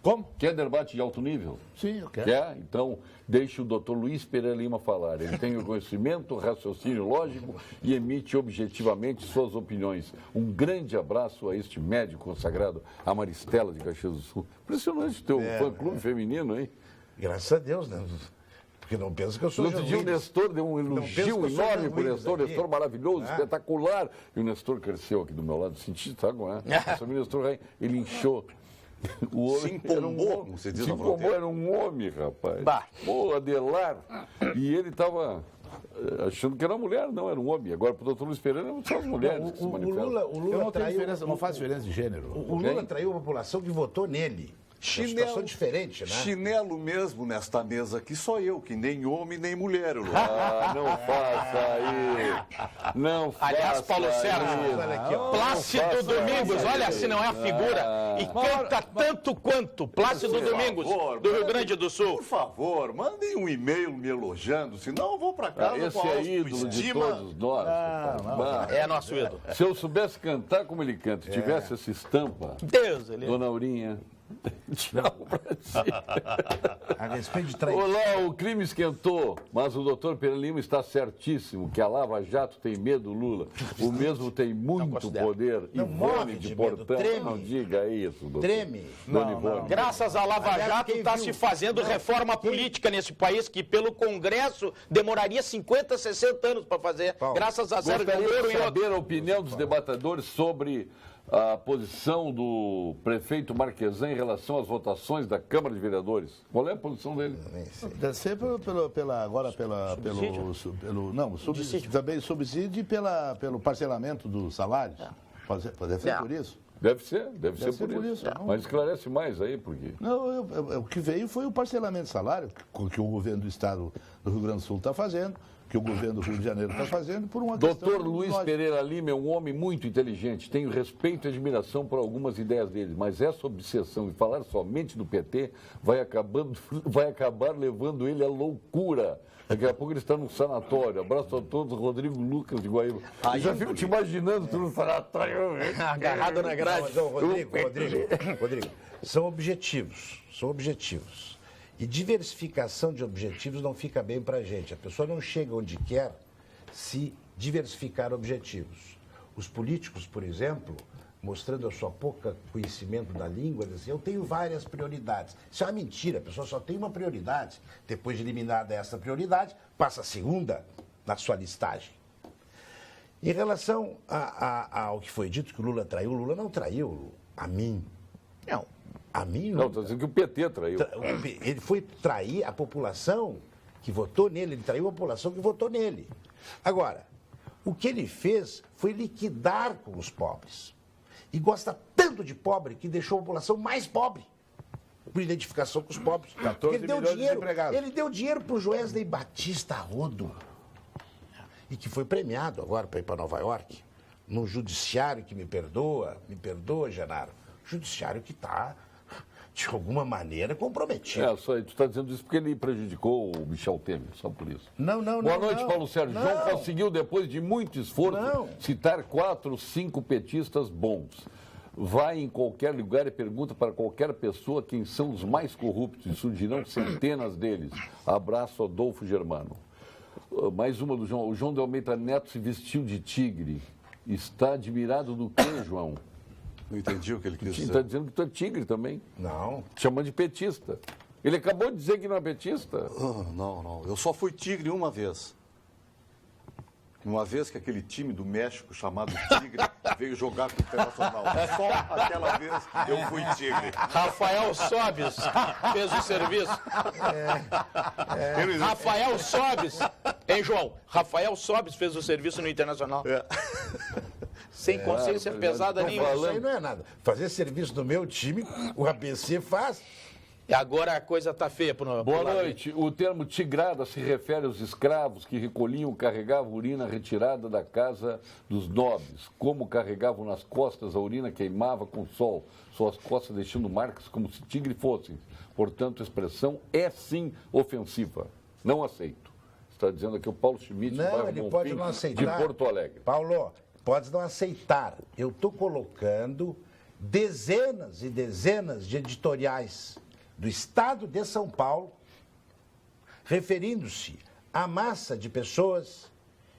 Como? Quer debate de alto nível? Sim, eu quero. Quer? Então, deixe o doutor Luiz Pereira Lima falar. Ele tem o conhecimento, o raciocínio lógico e emite objetivamente suas opiniões. Um grande abraço a este médico consagrado, a Maristela de Caxias do Sul. Impressionante o teu fã-clube feminino, hein? Graças a Deus, né? Porque não pensa que eu sou outro dia o Nestor deu um elogio enorme para o Nestor, Nestor maravilhoso, espetacular. E o Nestor cresceu aqui do meu lado, senti, sabe, não é? O Nestor, ele inchou. O homem se empombou, como se diz na fronteira. Era um homem, rapaz. Pô, Adelar. E ele estava achando que era uma mulher, não, era um homem. Agora, para o doutor Luiz Pereira, são as mulheres que se manifestam. Eu não tenho diferença, não faz diferença de gênero. O Lula traiu a população que votou nele. Uma situação diferente, né? Chinelo mesmo nesta mesa aqui sou eu, que nem homem nem mulher. Não faça aí. Não faça. Aliás, Paulo aí. Sérgio, Olha aqui, ó. Plácido Domingos, olha se não é a figura. E canta tanto quanto Plácido Domingos, do Rio Grande do Sul. Por favor, mandem um e-mail me elogiando, senão eu vou para casa Esse com a é ídolo de todos nós. É nosso ídolo. Se eu soubesse cantar como ele canta, e tivesse essa estampa, Deus, ele... Dona Aurinha, tchau pra ti. A respeito de traição. Olá, o crime esquentou, mas o doutor Pereira Lima está certíssimo que a Lava Jato tem medo do Lula. O mesmo tem muito poder. Não morre Ivone de de medo, Portão. treme. Não diga isso, doutor. Treme. Dona Ivone. Graças à Lava Aliás, Jato quem está viu? se fazendo reforma política nesse país, que pelo Congresso demoraria 50, 60 anos para fazer, Paulo, graças a Sérgio Gostaria Moro de e outros. saber a opinião dos debatedores sobre a posição do prefeito Marquesan em relação às votações da Câmara de Vereadores. Qual é a posição dele? Deve ser também subsídio e pelo parcelamento do salário. Pode ser por isso. Deve ser por por isso. isso, não. Mas esclarece mais aí, porque... Não, o que veio foi o parcelamento de salário que o governo do Estado do Rio Grande do Sul está fazendo, que o governo do Rio de Janeiro está fazendo, por uma questão... Doutor Luiz lógica. Pereira Lima é um homem muito inteligente, tenho respeito e admiração por algumas ideias dele, mas essa obsessão de falar somente do PT vai acabar levando ele à loucura. Daqui a pouco ele está num sanatório. Abraço a todos, Rodrigo Lucas de Guaíba. Já fico te imaginando tu no sanatório. Agarrado na grade. Mas, Rodrigo, são objetivos. E diversificação de objetivos não fica bem para a gente. A pessoa não chega onde quer se diversificar objetivos. Os políticos, por exemplo, mostrando a sua pouca conhecimento da língua, dizem, eu tenho várias prioridades. Isso é uma mentira, a pessoa só tem uma prioridade. Depois de eliminada essa prioridade, passa a segunda na sua listagem. Em relação ao que foi dito que o Lula traiu, o Lula não traiu a mim. Não. A mim Não, está dizendo que o PT traiu. Ele foi trair a população que votou nele, ele traiu a população que votou nele. Agora, o que ele fez foi liquidar com os pobres. E gosta tanto de pobre que deixou a população mais pobre, por identificação com os pobres. 14 Ele deu milhões de dinheiro, desempregados. ele deu dinheiro para o Wesley Batista Rodo, e que foi premiado agora para ir para Nova York, num judiciário que me perdoa, Genaro, judiciário que está, de alguma maneira, comprometido. Só tu está dizendo isso porque ele prejudicou o Michel Temer, só por isso. Não. Boa noite, Paulo Sérgio. Não. João conseguiu, depois de muito esforço, Não. citar 4, 5 petistas bons. Vai em qualquer lugar e pergunta para qualquer pessoa quem são os mais corruptos e surgirão centenas deles. Abraço, Adolfo Germano. Mais uma do João. O João de Almeida Neto se vestiu de tigre. Está admirado do quê, João? Não entendi o que ele quis dizer. Está dizendo que tu é tigre também. Não. Chamando de petista. Ele acabou de dizer que não é petista. Não. Eu só fui tigre uma vez. Uma vez que aquele time do México, chamado Tigre, veio jogar com o Internacional. Só aquela vez eu fui tigre. Rafael Sobes fez o serviço. Rafael Sobes, hein, João? Rafael Sobes fez o serviço no Internacional. Sem consciência pesada nenhuma. Isso aí não é nada. Fazer serviço do meu time, o ABC faz. E agora a coisa tá feia pro Boa lado. noite. O termo tigrada se refere aos escravos que recolhiam e carregavam urina retirada da casa dos nobres. Como carregavam nas costas, a urina queimava com o sol, suas costas deixando marcas como se tigre fossem. Portanto, a expressão é sim ofensiva. Não aceito. Está dizendo aqui o Paulo Schmidt, do Não, bairro ele Bonfim, pode não aceitar. de Porto Alegre. Paulo, pode não aceitar. Eu estou colocando dezenas e dezenas de editoriais do Estado de São Paulo, referindo-se à massa de pessoas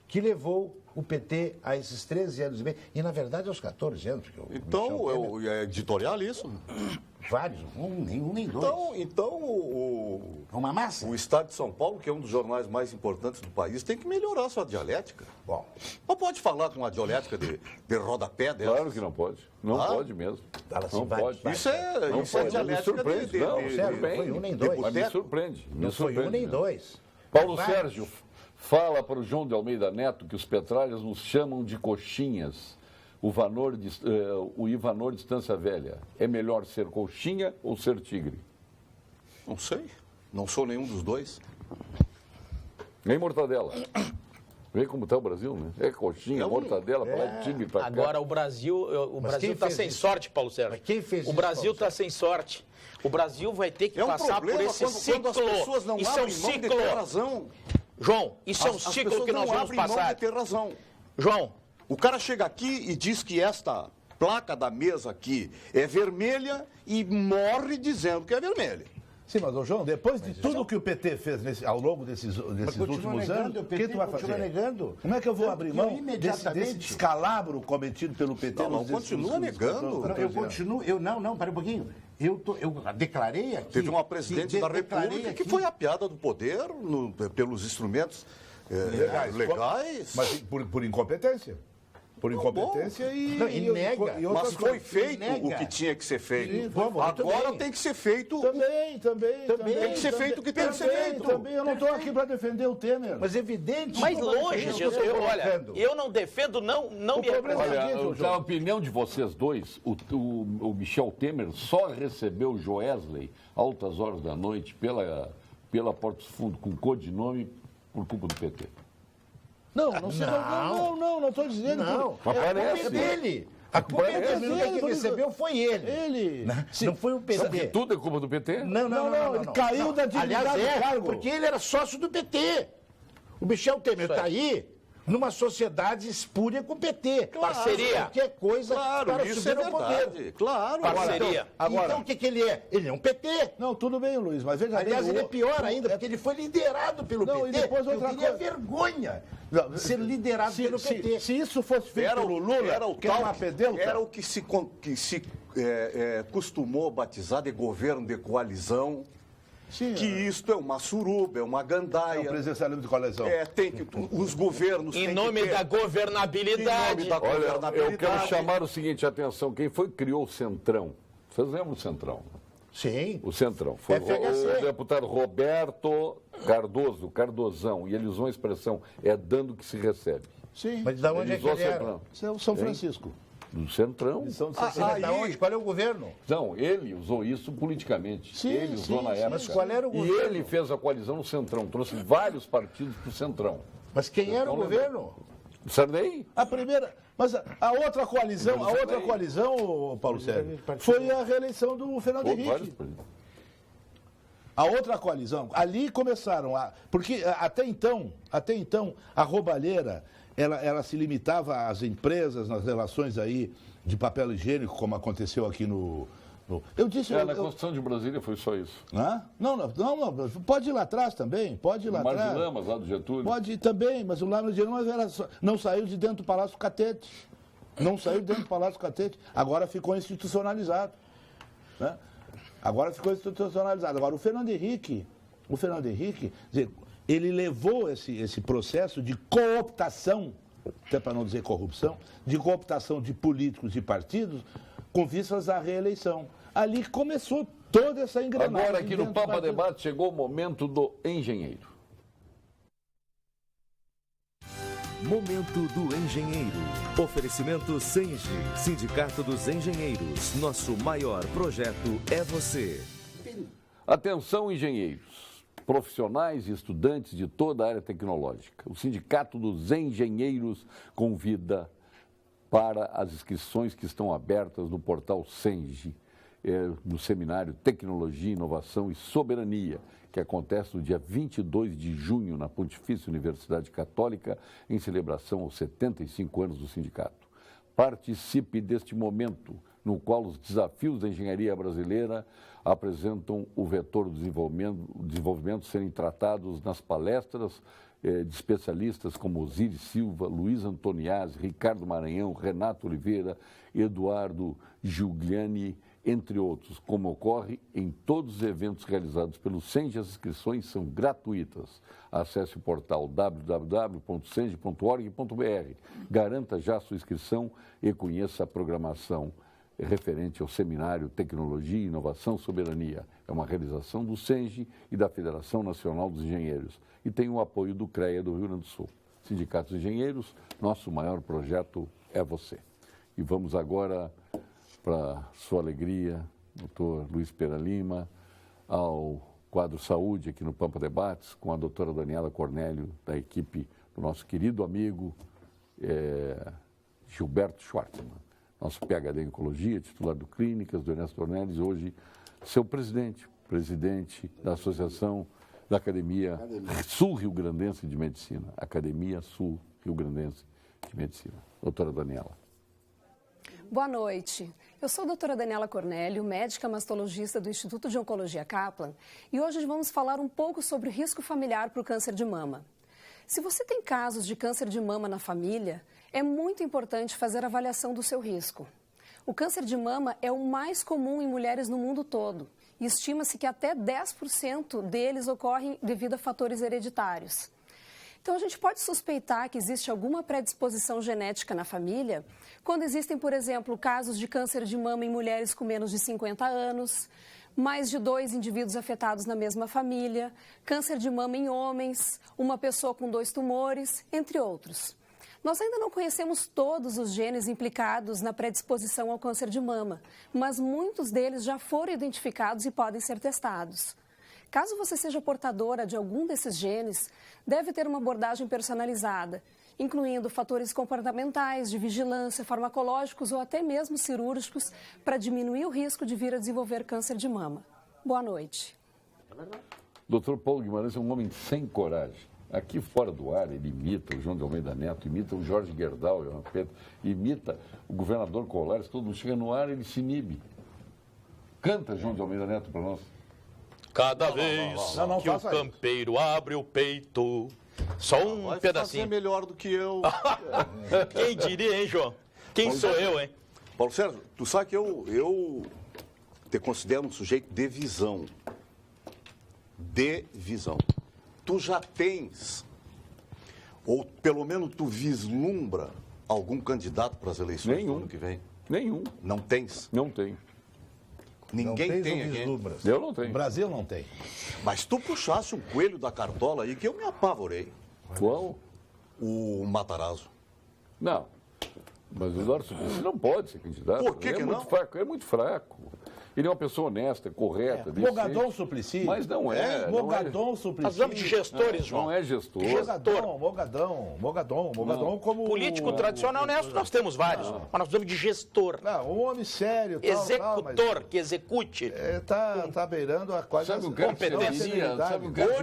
que levou o PT a esses 13 anos e meio, e na verdade aos 14 anos. Porque Então, é editorial isso? Vários, nem dois. Então Uma massa? o Estado de São Paulo, que é um dos jornais mais importantes do país, tem que melhorar a sua dialética. Bom, Não pode falar com uma dialética de rodapé dela. Claro que não pode. Não pode mesmo. Fala assim, Não vai, pode. vai. Isso é, Não isso é pode. Me dialética surpreende. Não, sério, não foi um nem dois. Mas me surpreende. não foi um nem dois. Paulo Vai. Sérgio, Fala para o João de Almeida Neto que os petralhas nos chamam de coxinhas. O Ivanor de Estância Velha. É melhor ser coxinha ou ser tigre? Não sei. Não sou nenhum dos dois. Nem mortadela. Vê como está o Brasil, né? É coxinha, mortadela, para lá, tigre para cá. Agora, o Brasil está sem sorte, Paulo Sérgio. Mas quem fez o isso, Brasil Paulo está sem sorte. O Brasil vai ter que É um passar por problema esse quando ciclo. as pessoas não Isso é um abrem mão de ciclo. ter razão. João, isso é um As ciclo pessoas que nós não vamos abrem mão passar. de ter razão. João, O cara chega aqui e diz que esta placa da mesa aqui é vermelha e morre dizendo que é vermelha. Sim, mas, ô João, depois de tudo que o PT fez ao longo desses últimos anos, o que tu vai fazer? Negando. Como é que eu vou abrir mão imediatamente- desse descalabro cometido pelo PT? Não, nos continua negando. Eu continuo, para um pouquinho. Eu declarei aqui. Teve uma presidente da declarei República que aqui- foi apiada do poder pelos instrumentos legais. Mas por incompetência. Por incompetência e, Não, e nega. e outras Mas foi coisas. feito nega. o que tinha que ser feito. Sim, vamos, muito Agora bem. tem que ser feito. Também. Tem que ser feito o que tem que ser feito. Também, eu não estou aqui para defender o Temer. Mas evidente. mais que- longe eu disso. tô Olha, colocando. eu não defendo, não me problema representa. Olha, na opinião de vocês dois, o Michel Temer só recebeu Joesley altas horas da noite pela Porto dos Fundos com codinome por culpa do PT. Não estou dizendo. Não, Mas a culpa parece. é dele. A culpa é Parece dele. dele, Quem recebeu foi ele. Ele. Não foi o PT. Tudo é culpa do PT? Não, ele caiu da dignidade Aliás, do cargo. porque ele era sócio do PT. O Michel Temer está aí numa sociedade espúria com o PT. Parceria. Qualquer coisa Claro, para isso subir é ao poder. verdade. Claro. Parceria. Então o que ele é? Ele é um PT. Não, tudo bem, Luiz, mas veja Aliás, bem, ele é pior ainda, porque ele foi liderado pelo Não, PT. e depois outra Eu teria coisa. vergonha Não, de ser liderado pelo PT. Se isso fosse feito Era pelo o Lula, era o que era tal uma pedeuta, era o que se costumou batizar de governo de coalizão, sim, que isto é uma suruba, é uma é o gandaia. presidencialismo de coalizão. Tem que os governos Em têm nome que ter, da em nome governabilidade. da Olha, governabilidade. eu quero chamar o seguinte, atenção, quem foi que criou o Centrão? Vocês lembram do Centrão? Sim. O Centrão. Foi FHC. o deputado Roberto Cardozão, e ele usou a expressão, é dando que se recebe. Sim. Mas da onde Ele é que usou ele era? Centrão. São Francisco. Do Centrão. São de Ah, São Da onde? Qual é o governo? Não, ele usou isso politicamente. Sim, Ele usou sim, na sim, época. Mas qual era o E governo? ele fez a coalizão no Centrão, trouxe vários partidos para o Centrão. Mas quem era o Não governo? Sarney? A primeira, mas a outra coalizão, ô, Paulo Sérgio, foi a reeleição do Fernando Vários Henrique. partidos. A outra coalizão, ali começaram porque até então a roubalheira ela se limitava às empresas nas relações aí de papel higiênico, como aconteceu aqui no eu disse Na Constituição de Brasília foi só isso. Hã? Não, pode ir lá atrás também, pode ir lá Mar de atrás. Lamas, lá do Getúlio. Pode ir também, mas o Lamas de Lamas não saiu de dentro do Palácio Catete. Não saiu de dentro do Palácio Catete. Agora ficou institucionalizado. Né? Agora, o Fernando Henrique, quer dizer, ele levou esse processo de cooptação, até para não dizer corrupção, de cooptação de políticos e partidos com vistas à reeleição. Ali começou toda essa engrenagem. Agora, aqui no dentro do Papa partido. Debate, chegou o momento do engenheiro. Momento do Engenheiro. Oferecimento Senge, Sindicato dos Engenheiros. Nosso maior projeto é você. Atenção, engenheiros, profissionais e estudantes de toda a área tecnológica. O Sindicato dos Engenheiros convida para as inscrições que estão abertas no portal Senge, no seminário Tecnologia, Inovação e Soberania, que acontece no dia 22 de junho na Pontifícia Universidade Católica, em celebração aos 75 anos do sindicato. Participe deste momento, no qual os desafios da engenharia brasileira apresentam o vetor do desenvolvimento serem tratados nas palestras de especialistas como Osiris Silva, Luiz Antoniazzi, Ricardo Maranhão, Renato Oliveira, Eduardo Giuliani, entre outros, como ocorre em todos os eventos realizados pelo Senge. As inscrições são gratuitas. Acesse o portal www.senge.org.br. Garanta já a sua inscrição e conheça a programação referente ao seminário Tecnologia, Inovação, Soberania. É uma realização do SENGE e da Federação Nacional dos Engenheiros e tem o apoio do CREA do Rio Grande do Sul. Sindicatos de Engenheiros, nosso maior projeto é você. E vamos agora, para sua alegria, doutor Luiz Pereira Lima, ao quadro Saúde aqui no Pampa Debates, com a doutora Daniela Cornélio, da equipe do nosso querido amigo Gilberto Schwartzman, nosso PhD em Oncologia, titular do Clínicas, do Ernesto Ornelis, hoje seu presidente da Associação da Academia Sul-Rio-Grandense de Medicina, Academia Sul-Rio-Grandense de Medicina. Doutora Daniela. Boa noite. Eu sou a doutora Daniela Cornélio, médica mastologista do Instituto de Oncologia Kaplan, e hoje vamos falar um pouco sobre o risco familiar para o câncer de mama. Se você tem casos de câncer de mama na família, é muito importante fazer a avaliação do seu risco. O câncer de mama é o mais comum em mulheres no mundo todo e estima-se que até 10% deles ocorrem devido a fatores hereditários. Então, a gente pode suspeitar que existe alguma predisposição genética na família quando existem, por exemplo, casos de câncer de mama em mulheres com menos de 50 anos, mais de 2 indivíduos afetados na mesma família, câncer de mama em homens, uma pessoa com 2 tumores, entre outros. Nós ainda não conhecemos todos os genes implicados na predisposição ao câncer de mama, mas muitos deles já foram identificados e podem ser testados. Caso você seja portadora de algum desses genes, deve ter uma abordagem personalizada, incluindo fatores comportamentais, de vigilância, farmacológicos ou até mesmo cirúrgicos, para diminuir o risco de vir a desenvolver câncer de mama. Boa noite. Dr. Paulo Guimarães é um homem sem coragem. Aqui fora do ar, ele imita o João de Almeida Neto, imita o Jorge Gerdau, imita o governador Colares, todo mundo chega no ar, ele se inibe. Canta, João de Almeida Neto, para nós. Cada vez que o campeiro abre o peito, só um vai pedacinho. Vai fazer melhor do que eu. Quem diria, hein, João? Quem sou eu, hein? Paulo Sérgio, tu sabe que eu te considero um sujeito de visão. De visão. Tu já tens, ou pelo menos tu vislumbra, algum candidato para as eleições do ano que vem? Nenhum. Não tens? Não tem. Ninguém tem aqui. Eu não tenho. O Brasil não tem. Mas tu puxasse um coelho da cartola aí que eu me apavorei. Qual? O Matarazzo. Não. Mas o Eduardo Suplicy não pode ser candidato. Por que ele que é não? muito fraco, é muito fraco. Ele é uma pessoa honesta, correta, decente. Mogadon Suplicy. Mas não é. Mogadon Suplicy. Nós vamos de gestores, João. Não é gestor. Mogadon como... Político tradicional honesto, nós temos vários. Mas nós precisamos de gestor. Não, um homem sério. Executor, que execute. Tá beirando a quase... Sabe o cara que seria? Sabe o cara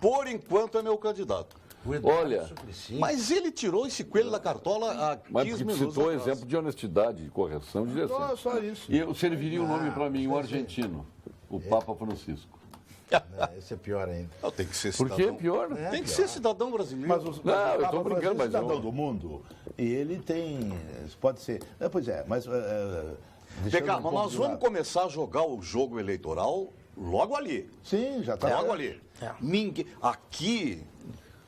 Por enquanto é meu candidato. Olha, Mas ele tirou esse coelho da cartola há 15 mas porque minutos citou atrás. exemplo de honestidade, de correção, de decência. Só isso. E eu serviria um nome para mim, um argentino, o Papa Francisco. Esse é pior ainda. Não, tem que ser Por cidadão. que pior? Tem que ser cidadão brasileiro. Mas Não, eu Papa estou brincando, Francisco é mas cidadão eu... do mundo. E ele tem... Pode ser... Pois é, mas... Mas nós vamos começar a jogar o jogo eleitoral logo ali. Sim, já está. Logo ali. Ninguém... Aqui...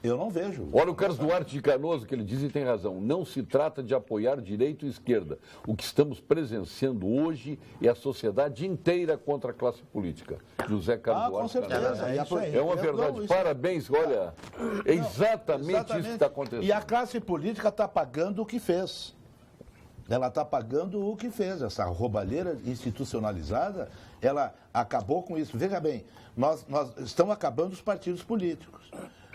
Eu não vejo. Olha o Carlos Duarte de Canoso, que ele diz e tem razão. Não se trata de apoiar direita ou esquerda. O que estamos presenciando hoje é a sociedade inteira contra a classe política. José Carlos Com Duarte. certeza. É, Isso aí. é uma verdade. Não, isso- Parabéns, olha. É exatamente isso que está acontecendo. E a classe política está pagando o que fez. Ela está pagando o que fez. Essa roubalheira institucionalizada, ela acabou com isso. Veja bem, nós estamos acabando os partidos políticos.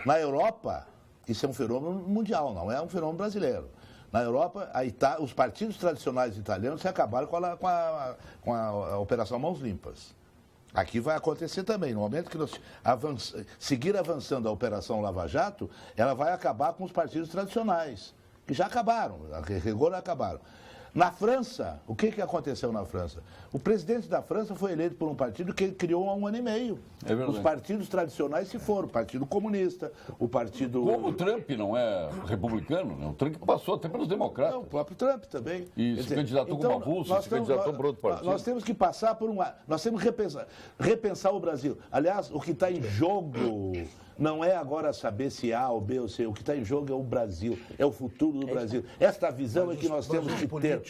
Na Europa, isso é um fenômeno mundial, não é um fenômeno brasileiro. Na Europa, os partidos tradicionais italianos se acabaram com a Operação Mãos Limpas. Aqui vai acontecer também. No momento que nós seguir avançando a Operação Lava Jato, ela vai acabar com os partidos tradicionais, que já acabaram, a rigor acabaram. Na França, o que aconteceu na França? O presidente da França foi eleito por um partido que ele criou há 1 ano e meio. É verdade. Os partidos tradicionais se foram, o Partido Comunista, o Partido... Como o Trump não é republicano, né? O Trump passou até pelos democratas. Não, o próprio Trump também. E se candidatou como avulso, se candidatou por outro partido. Nós temos que passar por nós temos que repensar o Brasil. Aliás, o que está em jogo Não é agora saber se A ou B ou C. O que está em jogo é o Brasil, é o futuro do Brasil. Esta visão é que nós temos que ter.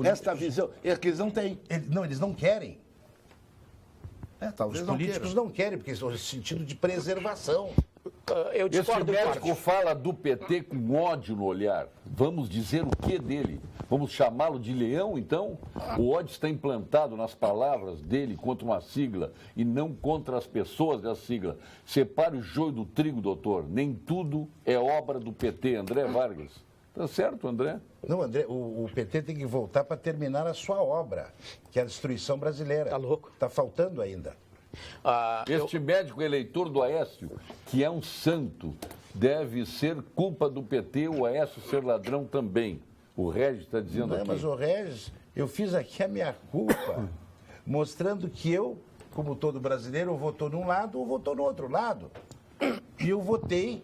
Esta visão é que eles não têm. Eles não querem. Talvez Os não políticos queiram. não querem, porque isso é um sentido de preservação. Eu Esse discordo do médico Corte. fala do PT com ódio no olhar. Vamos dizer o que dele? Vamos chamá-lo de leão, então? O ódio está implantado nas palavras dele contra uma sigla e não contra as pessoas da sigla. Separe o joio do trigo, doutor. Nem tudo é obra do PT. André Vargas. Tá certo, André? Não, André, o PT tem que voltar para terminar a sua obra, que é a destruição brasileira. Tá louco. Está faltando ainda. Este médico eleitor do Aécio, que é um santo, deve ser culpa do PT, o Aécio ser ladrão também. O Regis está dizendo Não, aqui. mas, o Regis, eu fiz aqui a minha culpa, mostrando que eu, como todo brasileiro, ou votou num lado ou votou no outro lado. E eu votei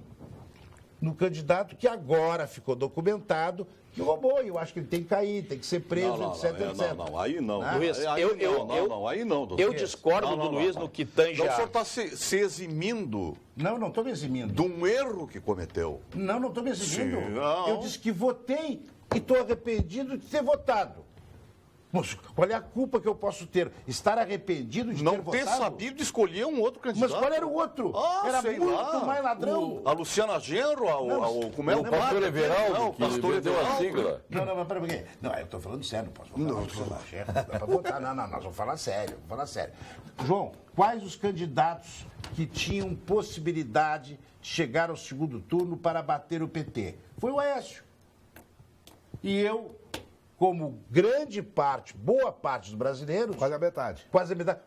no candidato que agora ficou documentado que roubou. E eu acho que ele tem que cair, tem que ser preso, etc. Não, aí não. Luiz, aí não, doutor. Eu discordo do Luiz no que tange Não, o senhor a... está se eximindo Não estou me eximindo. de um erro que cometeu. Não estou me eximindo. Sim, não. Eu disse que votei e estou arrependido de ter votado. Mas qual é a culpa que eu posso ter? Estar arrependido de Não ter ter votado? sabido escolher um outro candidato. Mas qual era o outro? Era sei muito lá. mais ladrão. A Luciana Genro, como é O pastor Everaldo, Não, o que pastor vendeu a Everaldo. sigla. Não, pera um pouquinho. Não, eu estou falando sério, não posso falar. Dá para votar. Não, nós vamos falar sério, João, quais os candidatos que tinham possibilidade de chegar ao segundo turno para bater o PT? Foi o Aécio. E eu, como grande parte, boa parte dos brasileiros, Quase a metade.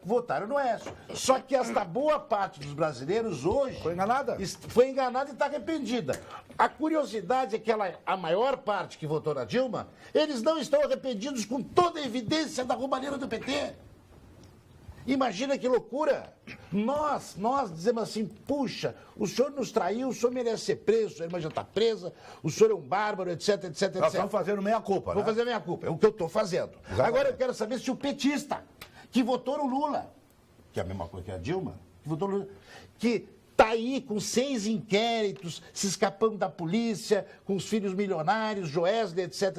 votaram no Aécio. Só que esta boa parte dos brasileiros hoje... Foi enganada. Foi enganada e está arrependida. A curiosidade é que a maior parte que votou na Dilma, eles não estão arrependidos com toda a evidência da roubalheira do PT. Imagina que loucura. Nós dizemos assim, puxa, o senhor nos traiu, o senhor merece ser preso, sua irmã já está presa, o senhor é um bárbaro, etc. Nós estamos fazendo meia-culpa, Vou né? fazer a minha culpa, é o que eu estou fazendo. Exatamente. Agora eu quero saber se o petista, que votou no Lula, que é a mesma coisa que a Dilma, que votou no Lula, que está aí com 6 inquéritos, se escapando da polícia, com os filhos milionários, Joesley, etc,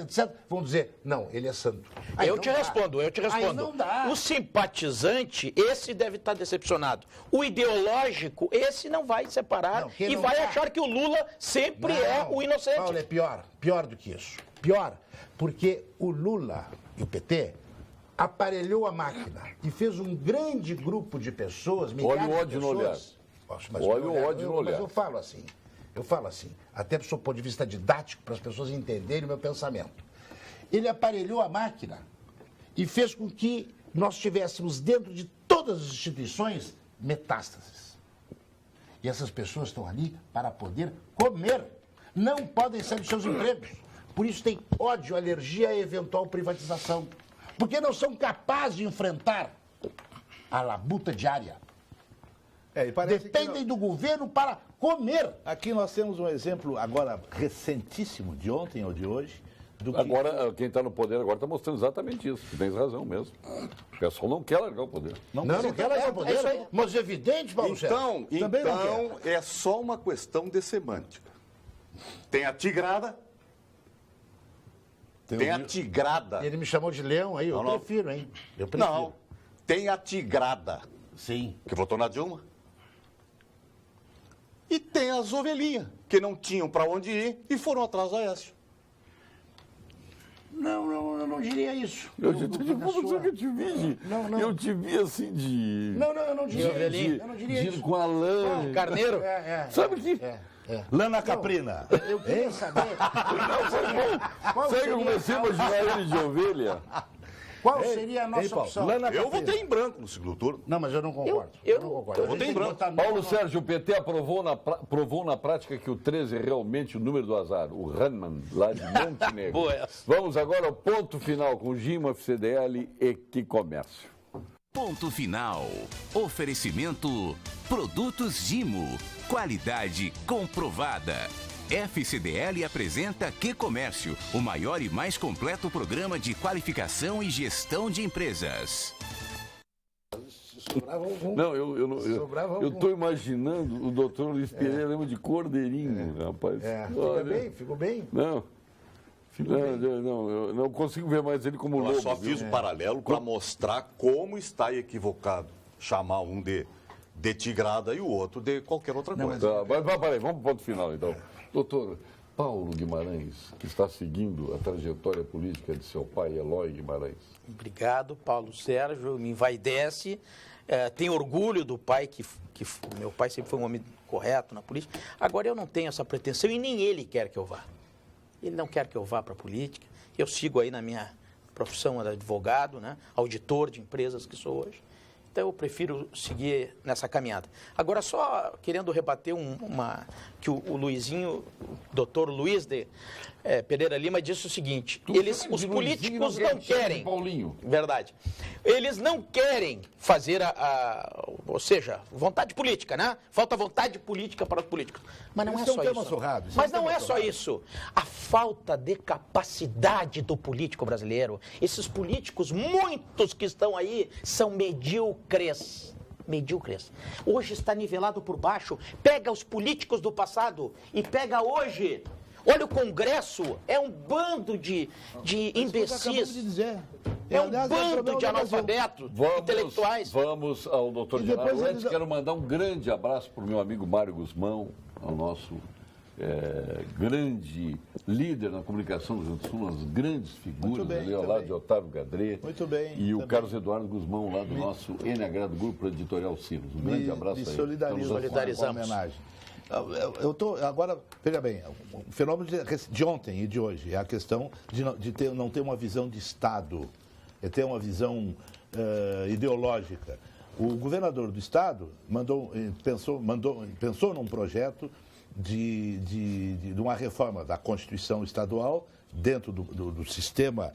vão dizer, não, ele é santo. Aí Eu não te dá. respondo. Aí não dá. O simpatizante, esse deve estar decepcionado. O ideológico, esse não vai separar Não, que e não vai dá. achar que o Lula sempre é Não, o inocente. Paulo, é pior do que isso. Pior, porque o Lula e o PT aparelhou a máquina e fez um grande grupo de pessoas, milhares Olha o ódio de no olhar. pessoas. Mas Olha o ódio no olhar. Mas eu falo assim, até do seu ponto de vista didático, para as pessoas entenderem o meu pensamento. Ele aparelhou a máquina e fez com que nós tivéssemos dentro de todas as instituições metástases. E essas pessoas estão ali para poder comer. Não podem sair dos seus empregos. Por isso tem ódio, alergia à eventual privatização. Porque não são capazes de enfrentar a labuta diária. E parece que Dependem do governo para comer. aqui nós temos um exemplo agora recentíssimo de ontem ou de hoje. Do que... Agora, quem está no poder agora está mostrando exatamente isso. Tens razão mesmo. O pessoal não quer largar o poder. Não quer largar o poder. isso aí. Mas é evidente, Paulo Sérgio. Também não Então é só uma questão de semântica. Tem a tigrada. Tem a tigrada. Ele me chamou de leão aí, eu Não. prefiro, hein? Eu prefiro. Não, tem a tigrada, Sim. que votou na Dilma. E tem as ovelhinhas, que não tinham para onde ir e foram atrás do Aécio. Não, eu não diria isso. Eu Não, te não, na vou dizer sua- que eu te vi. Não. Eu te vi assim de. Não, eu não diria ovelhinha? isso. Eu não diria de isso. com a lã. Carneiro? Sabe que. Lana Caprina. Eu queria saber qual Sabe que eu seria, comecei a imaginar ele de ovelha? qual seria a nossa Paulo, opção. Lana Eu Caprina. votei em branco no segundo turno. Não, mas eu não concordo. Eu não não- concordo. eu A gente votei em tem que branco. votar Paulo não. Sérgio, o PT provou na prática que o 13 é realmente o número do azar. O Hanman, lá de Montenegro. Boa essa. Vamos agora ao ponto final com Gima, FCDL e Que Comércio. Ponto final. Oferecimento Produtos Gimo. Qualidade comprovada. FCDL apresenta Que Comércio, o maior e mais completo programa de qualificação e gestão de empresas. Sobrava algum. Não, eu estou imaginando o doutor Luiz Pereira Lima de Cordeirinho, rapaz. Ficou bem. Não, eu não consigo ver mais ele como lobo. Eu só fiz o paralelo para mostrar como está equivocado chamar um de tigrada e o outro de qualquer outra coisa. Tá, mas peraí, vamos para o ponto final, então. Doutor Paulo Guimarães, que está seguindo a trajetória política de seu pai, Eloy Guimarães. Obrigado, Paulo Sérgio, me envaidece. Tenho orgulho do pai, que meu pai sempre foi um homem correto na política. Agora eu não tenho essa pretensão e nem ele quer que eu vá. Ele não quer que eu vá para a política. Eu sigo aí na minha profissão de advogado, né? Auditor de empresas que sou hoje. Então eu prefiro seguir nessa caminhada. Agora, só querendo rebater que o Luizinho, o doutor Luiz Pereira Lima, disse o seguinte: os políticos não querem. Paulinho. Verdade. Eles não querem fazer ou seja, vontade política, né? Falta vontade política para os políticos. Mas não é só isso. Mas não é só isso. A falta de capacidade do político brasileiro. Esses políticos, muitos que estão aí, são medíocres. Hoje está nivelado por baixo. Pega os políticos do passado e pega hoje. Olha, o Congresso é um bando de imbecis. É um bando de analfabetos intelectuais. Vamos ao doutor Genaro. Antes, quero mandar um grande abraço para o meu amigo Mário Guzmão, ao nosso grande líder na comunicação do Rio Grande do Sul, umas grandes figuras ali ao lado de Otávio Gadré. Muito bem. E o Carlos Eduardo Guzmão, lá do nosso NH do Grupo Editorial Sinos. Um grande abraço aí. Solidarizamos. Homenagem. Eu estou agora, veja bem, o fenômeno de ontem e de hoje é a questão de não ter uma visão de Estado, é ter uma visão ideológica. O governador do Estado pensou num projeto de uma reforma da Constituição Estadual dentro do sistema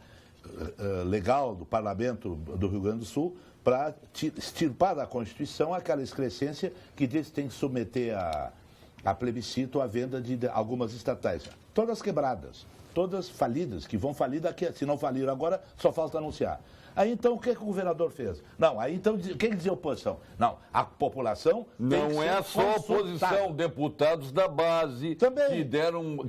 legal do Parlamento do Rio Grande do Sul para extirpar da Constituição aquela excrescência que diz que tem que submeter a plebiscito a venda de algumas estatais. Todas quebradas, todas falidas, que vão falir daqui, se não faliram agora, só falta anunciar. Aí então o que o governador fez? Não, aí então quem dizia oposição? Não, a população tem não é só oposição, deputados da base também,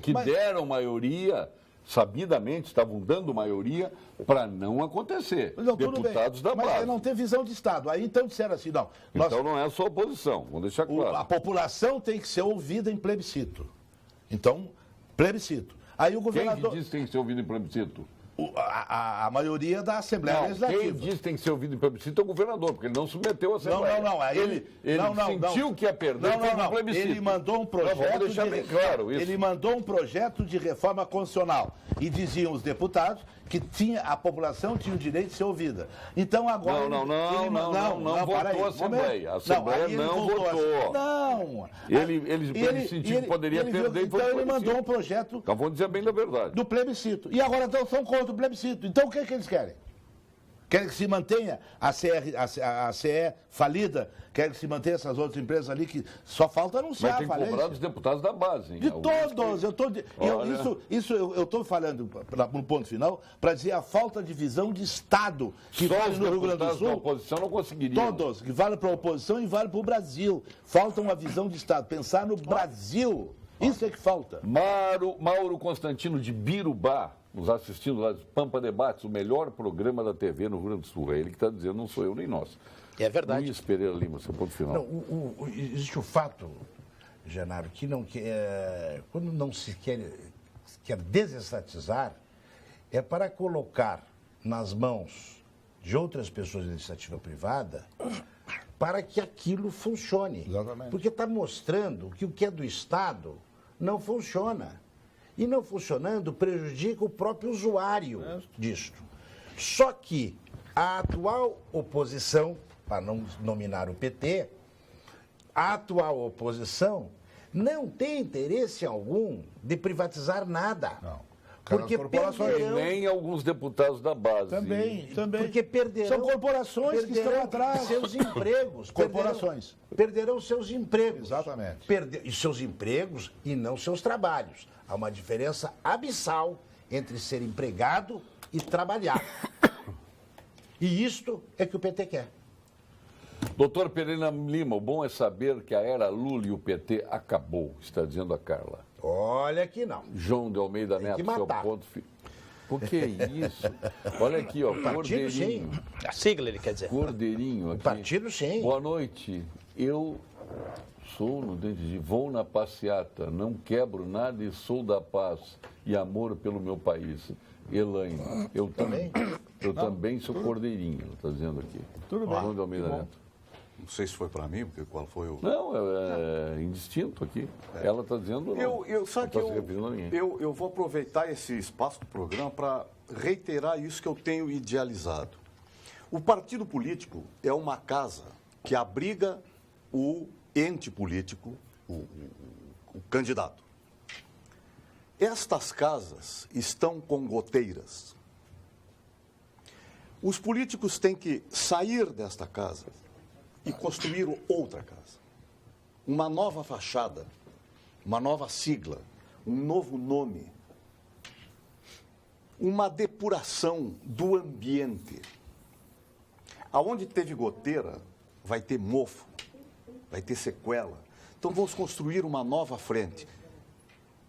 que deram maioria, sabidamente estavam dando maioria para não acontecer. Não, deputados da base. Mas não tem visão de Estado. Aí então disseram assim, não. Então não é só oposição, vamos deixar claro. A população tem que ser ouvida em plebiscito. Então, plebiscito. Aí o governador... Quem diz que tem que ser ouvido em plebiscito? A maioria da Assembleia Legislativa. Quem diz que tem que ser ouvido em plebiscito é o governador, porque ele não submeteu a Assembleia. Não. Ele sentiu que ia perder, fez um plebiscito. Ele mandou um projeto. Vamos deixar bem claro isso. Ele mandou um projeto de reforma constitucional. E diziam os deputados que a população tinha o direito de ser ouvida. Então agora. Não votou a Assembleia. A Assembleia não votou. Não. Ele sentiu que poderia perder e foi. Então ele mandou um projeto. Então vamos dizer bem da verdade. Do plebiscito. E agora então são contra o plebiscito. Então o que eles querem? Querem que se mantenha a CE falida, querem que se mantenha essas outras empresas ali que só falta anunciar a falência. Mas tem cobrado os deputados da base, hein? De todos. Eu estou falando, no ponto final, para dizer a falta de visão de Estado que vale no Rio Grande do Sul. A oposição não conseguiria. Todos, que vale para a oposição e vale para o Brasil. Falta uma visão de Estado, pensar no Brasil. Isso é que falta. Mauro Constantino de Birubá, nos assistindo lá de Pampa Debates, o melhor programa da TV no Rio Grande do Sul. É ele que está dizendo, não sou eu nem nós. É verdade. Luiz Pereira Lima, seu ponto final. Não, existe o fato, Genaro, que quando não se quer desestatizar, é para colocar nas mãos de outras pessoas de iniciativa privada para que aquilo funcione. Exatamente. Porque está mostrando que o que é do Estado não funciona. E não funcionando prejudica o próprio usuário disto. Só que a atual oposição, para não nominar o PT, a atual oposição não tem interesse algum de privatizar nada. Não. Porque perderão... Nem alguns deputados da base. Também. Porque perderão... São corporações que estão atrás. Seus empregos. Corporações. Perderão seus empregos. Exatamente. E seus empregos e não seus trabalhos. Há uma diferença abissal entre ser empregado e trabalhar. E isto é que o PT quer. Doutor Pereira Lima, o bom é saber que a era Lula e o PT acabou, está dizendo a Carla. Olha que não. João de Almeida Neto, seu ponto... Por que isso? Olha aqui, ó, Cordeirinho. A sigla, ele quer dizer. Cordeirinho aqui. Partido sim. Boa noite. Eu sou, não entendi, vou na passeata, não quebro nada e sou da paz e amor pelo meu país. Elaine, eu também sou Cordeirinho, está dizendo aqui. Tudo bem. João de Almeida Neto. Não sei se foi para mim, porque qual foi o... Não, é indistinto aqui. Ela está dizendo não. Eu vou aproveitar esse espaço do programa para reiterar isso que eu tenho idealizado. O partido político é uma casa que abriga o ente político, o candidato. Estas casas estão com goteiras. Os políticos têm que sair desta casa e construir outra casa. Uma nova fachada, uma nova sigla, um novo nome. Uma depuração do ambiente. Aonde teve goteira, vai ter mofo, vai ter sequela. Então vamos construir uma nova frente,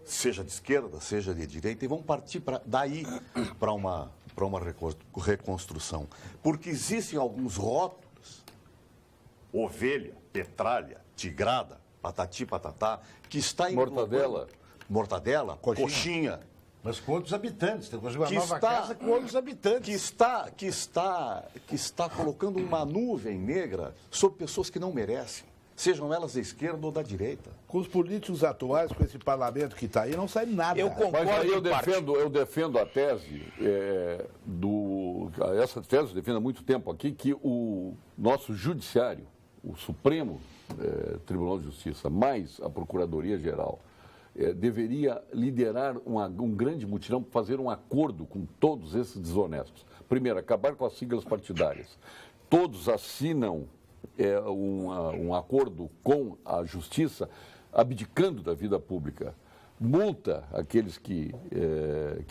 seja de esquerda, seja de direita, e vamos partir daí para uma reconstrução. Porque existem alguns rótulos, ovelha, petralha, tigrada, patati, patatá, que está em... Mortadela, coxinha. Mas com outros habitantes, tem uma nova casa com outros habitantes. Que está colocando uma nuvem negra sobre pessoas que não merecem, sejam elas da esquerda ou da direita. Com os políticos atuais, com esse parlamento que está aí, não sai nada. Eu concordo. Mas aí eu defendo a tese essa tese eu defendo há muito tempo aqui, que o nosso judiciário, o Supremo Tribunal de Justiça, mais a Procuradoria-Geral, deveria liderar um grande mutirão para fazer um acordo com todos esses desonestos. Primeiro, acabar com as siglas partidárias. Todos assinam um acordo com a Justiça, abdicando da vida pública. Multa aqueles que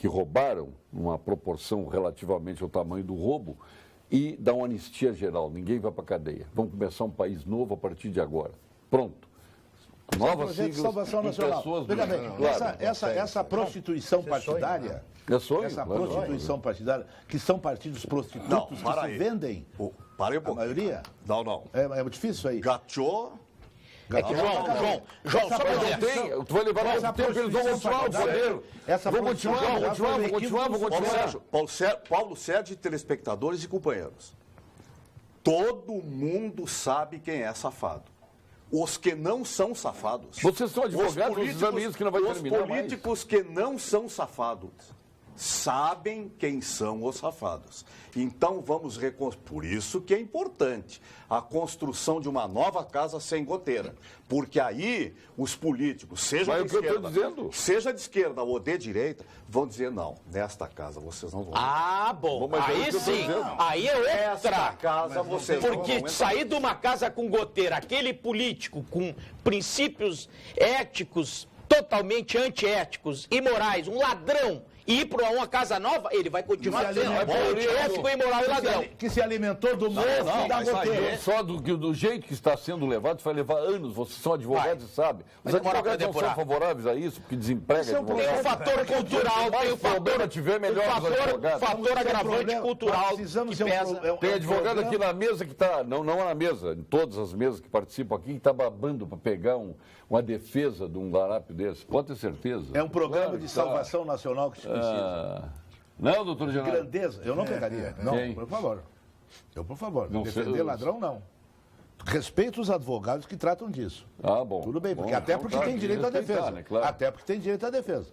roubaram, numa proporção relativamente ao tamanho do roubo, e dá uma anistia geral. Ninguém vai para a cadeia. Vamos começar um país novo a partir de agora. Pronto. Novas siglas, Salvação Nacional. Veja bem, essa prostituição partidária, prostituição partidária, que são partidos prostitutos que se vendem, a maioria? Não. É difícil isso aí. Gato. É que, João, só para dizer. Tu vai levar muito tempo, eles vão continuar o poder. Vou continuar. Paulo Sérgio, telespectadores e companheiros. Todo mundo sabe quem é safado. Os que não são safados. Vocês são advogados, os amigos que não vai terminar. Os políticos que não são safados sabem quem são os safados. Então vamos reconstruir. Por isso que é importante a construção de uma nova casa sem goteira. Porque aí os políticos, seja de esquerda ou de direita, vão dizer, não, nesta casa vocês não vão. Bom, aí sim. Aí é outra. Nesta casa vocês não vão. Porque sair de uma casa com goteira, aquele político com princípios éticos totalmente antiéticos, imorais, um ladrão, e ir para uma casa nova, ele vai continuar sendo antiético, imoral e ladrão. Que se alimentou do mofo e da goteira. Só do jeito que está sendo levado, vai levar anos. Vocês são advogados e sabem. Os advogados não são favoráveis a isso, porque desemprega advogado. Tem o fator cultural, tem o fator agravante cultural que pesa. Tem advogado aqui na mesa que está, não na mesa, em todas as mesas que participam aqui, que está babando para pegar uma defesa de um larápio desse. Pode ter certeza. É um programa de salvação nacional que se precisa. Não, doutor Genaro. Grandeza, eu não pegaria. Não, por favor. Não defender ladrão, não. Respeito os advogados que tratam disso. Bom. Tudo bem, porque até porque tem direito à defesa. Né? Claro. Até porque tem direito à defesa.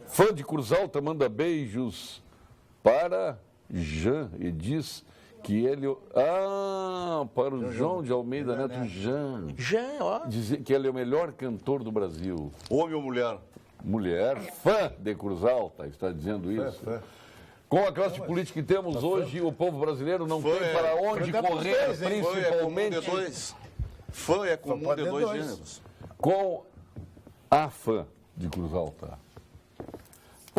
Fã de Cruz Alta manda beijos para Jean e diz que ele... para o João de Almeida Neto. Jean, ó. Dizer que ele é o melhor cantor do Brasil. Homem ou mulher? Mulher, fã de Cruz Alta, está dizendo isso. Com a classe política que temos hoje, o povo brasileiro não tem para onde correr, principalmente... Fã é comum de dois gêneros. Com a fã de Cruz Alta.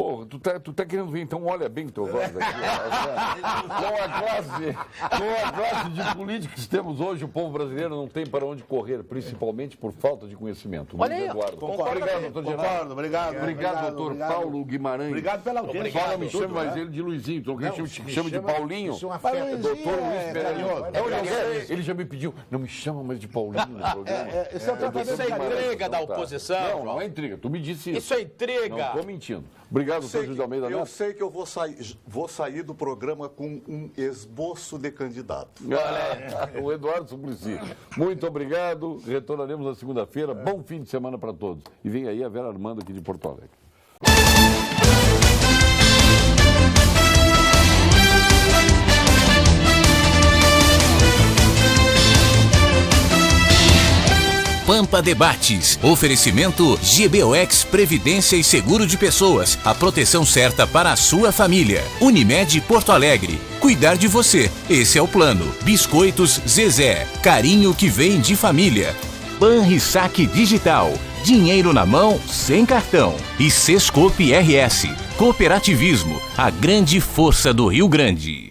Pô, tu tá querendo vir, então olha bem o teu voz aqui. Com a classe de políticos que temos hoje, o povo brasileiro não tem para onde correr, principalmente por falta de conhecimento. Olha aí, Eduardo. Obrigado, doutor Geraldo. obrigado, doutor Paulo Guimarães. Obrigado pela audiência. Fala, me chama mais ele de Luizinho, então quem te chama de Paulinho. Isso é um afeto. Doutor Luiz Pereira. carinhoso. Ele já me pediu, não me chama mais de Paulinho no programa. Esse é o tratamento Isso é intriga da oposição. Não é intriga, tu me disse isso. Isso é intriga. Não estou mentindo. Obrigado, doutor José Almeida Eu Neto. sei que eu vou sair do programa com um esboço de candidato. O Eduardo Suplicy. Muito obrigado. Retornaremos na segunda-feira. Bom fim de semana para todos. E vem aí a Vera Armando aqui de Porto Alegre. Pampa Debates. Oferecimento GBOX Previdência e Seguro de Pessoas. A proteção certa para a sua família. Unimed Porto Alegre. Cuidar de você. Esse é o plano. Biscoitos Zezé. Carinho que vem de família. Banrisac Digital. Dinheiro na mão, sem cartão. E Sescope RS. Cooperativismo. A grande força do Rio Grande.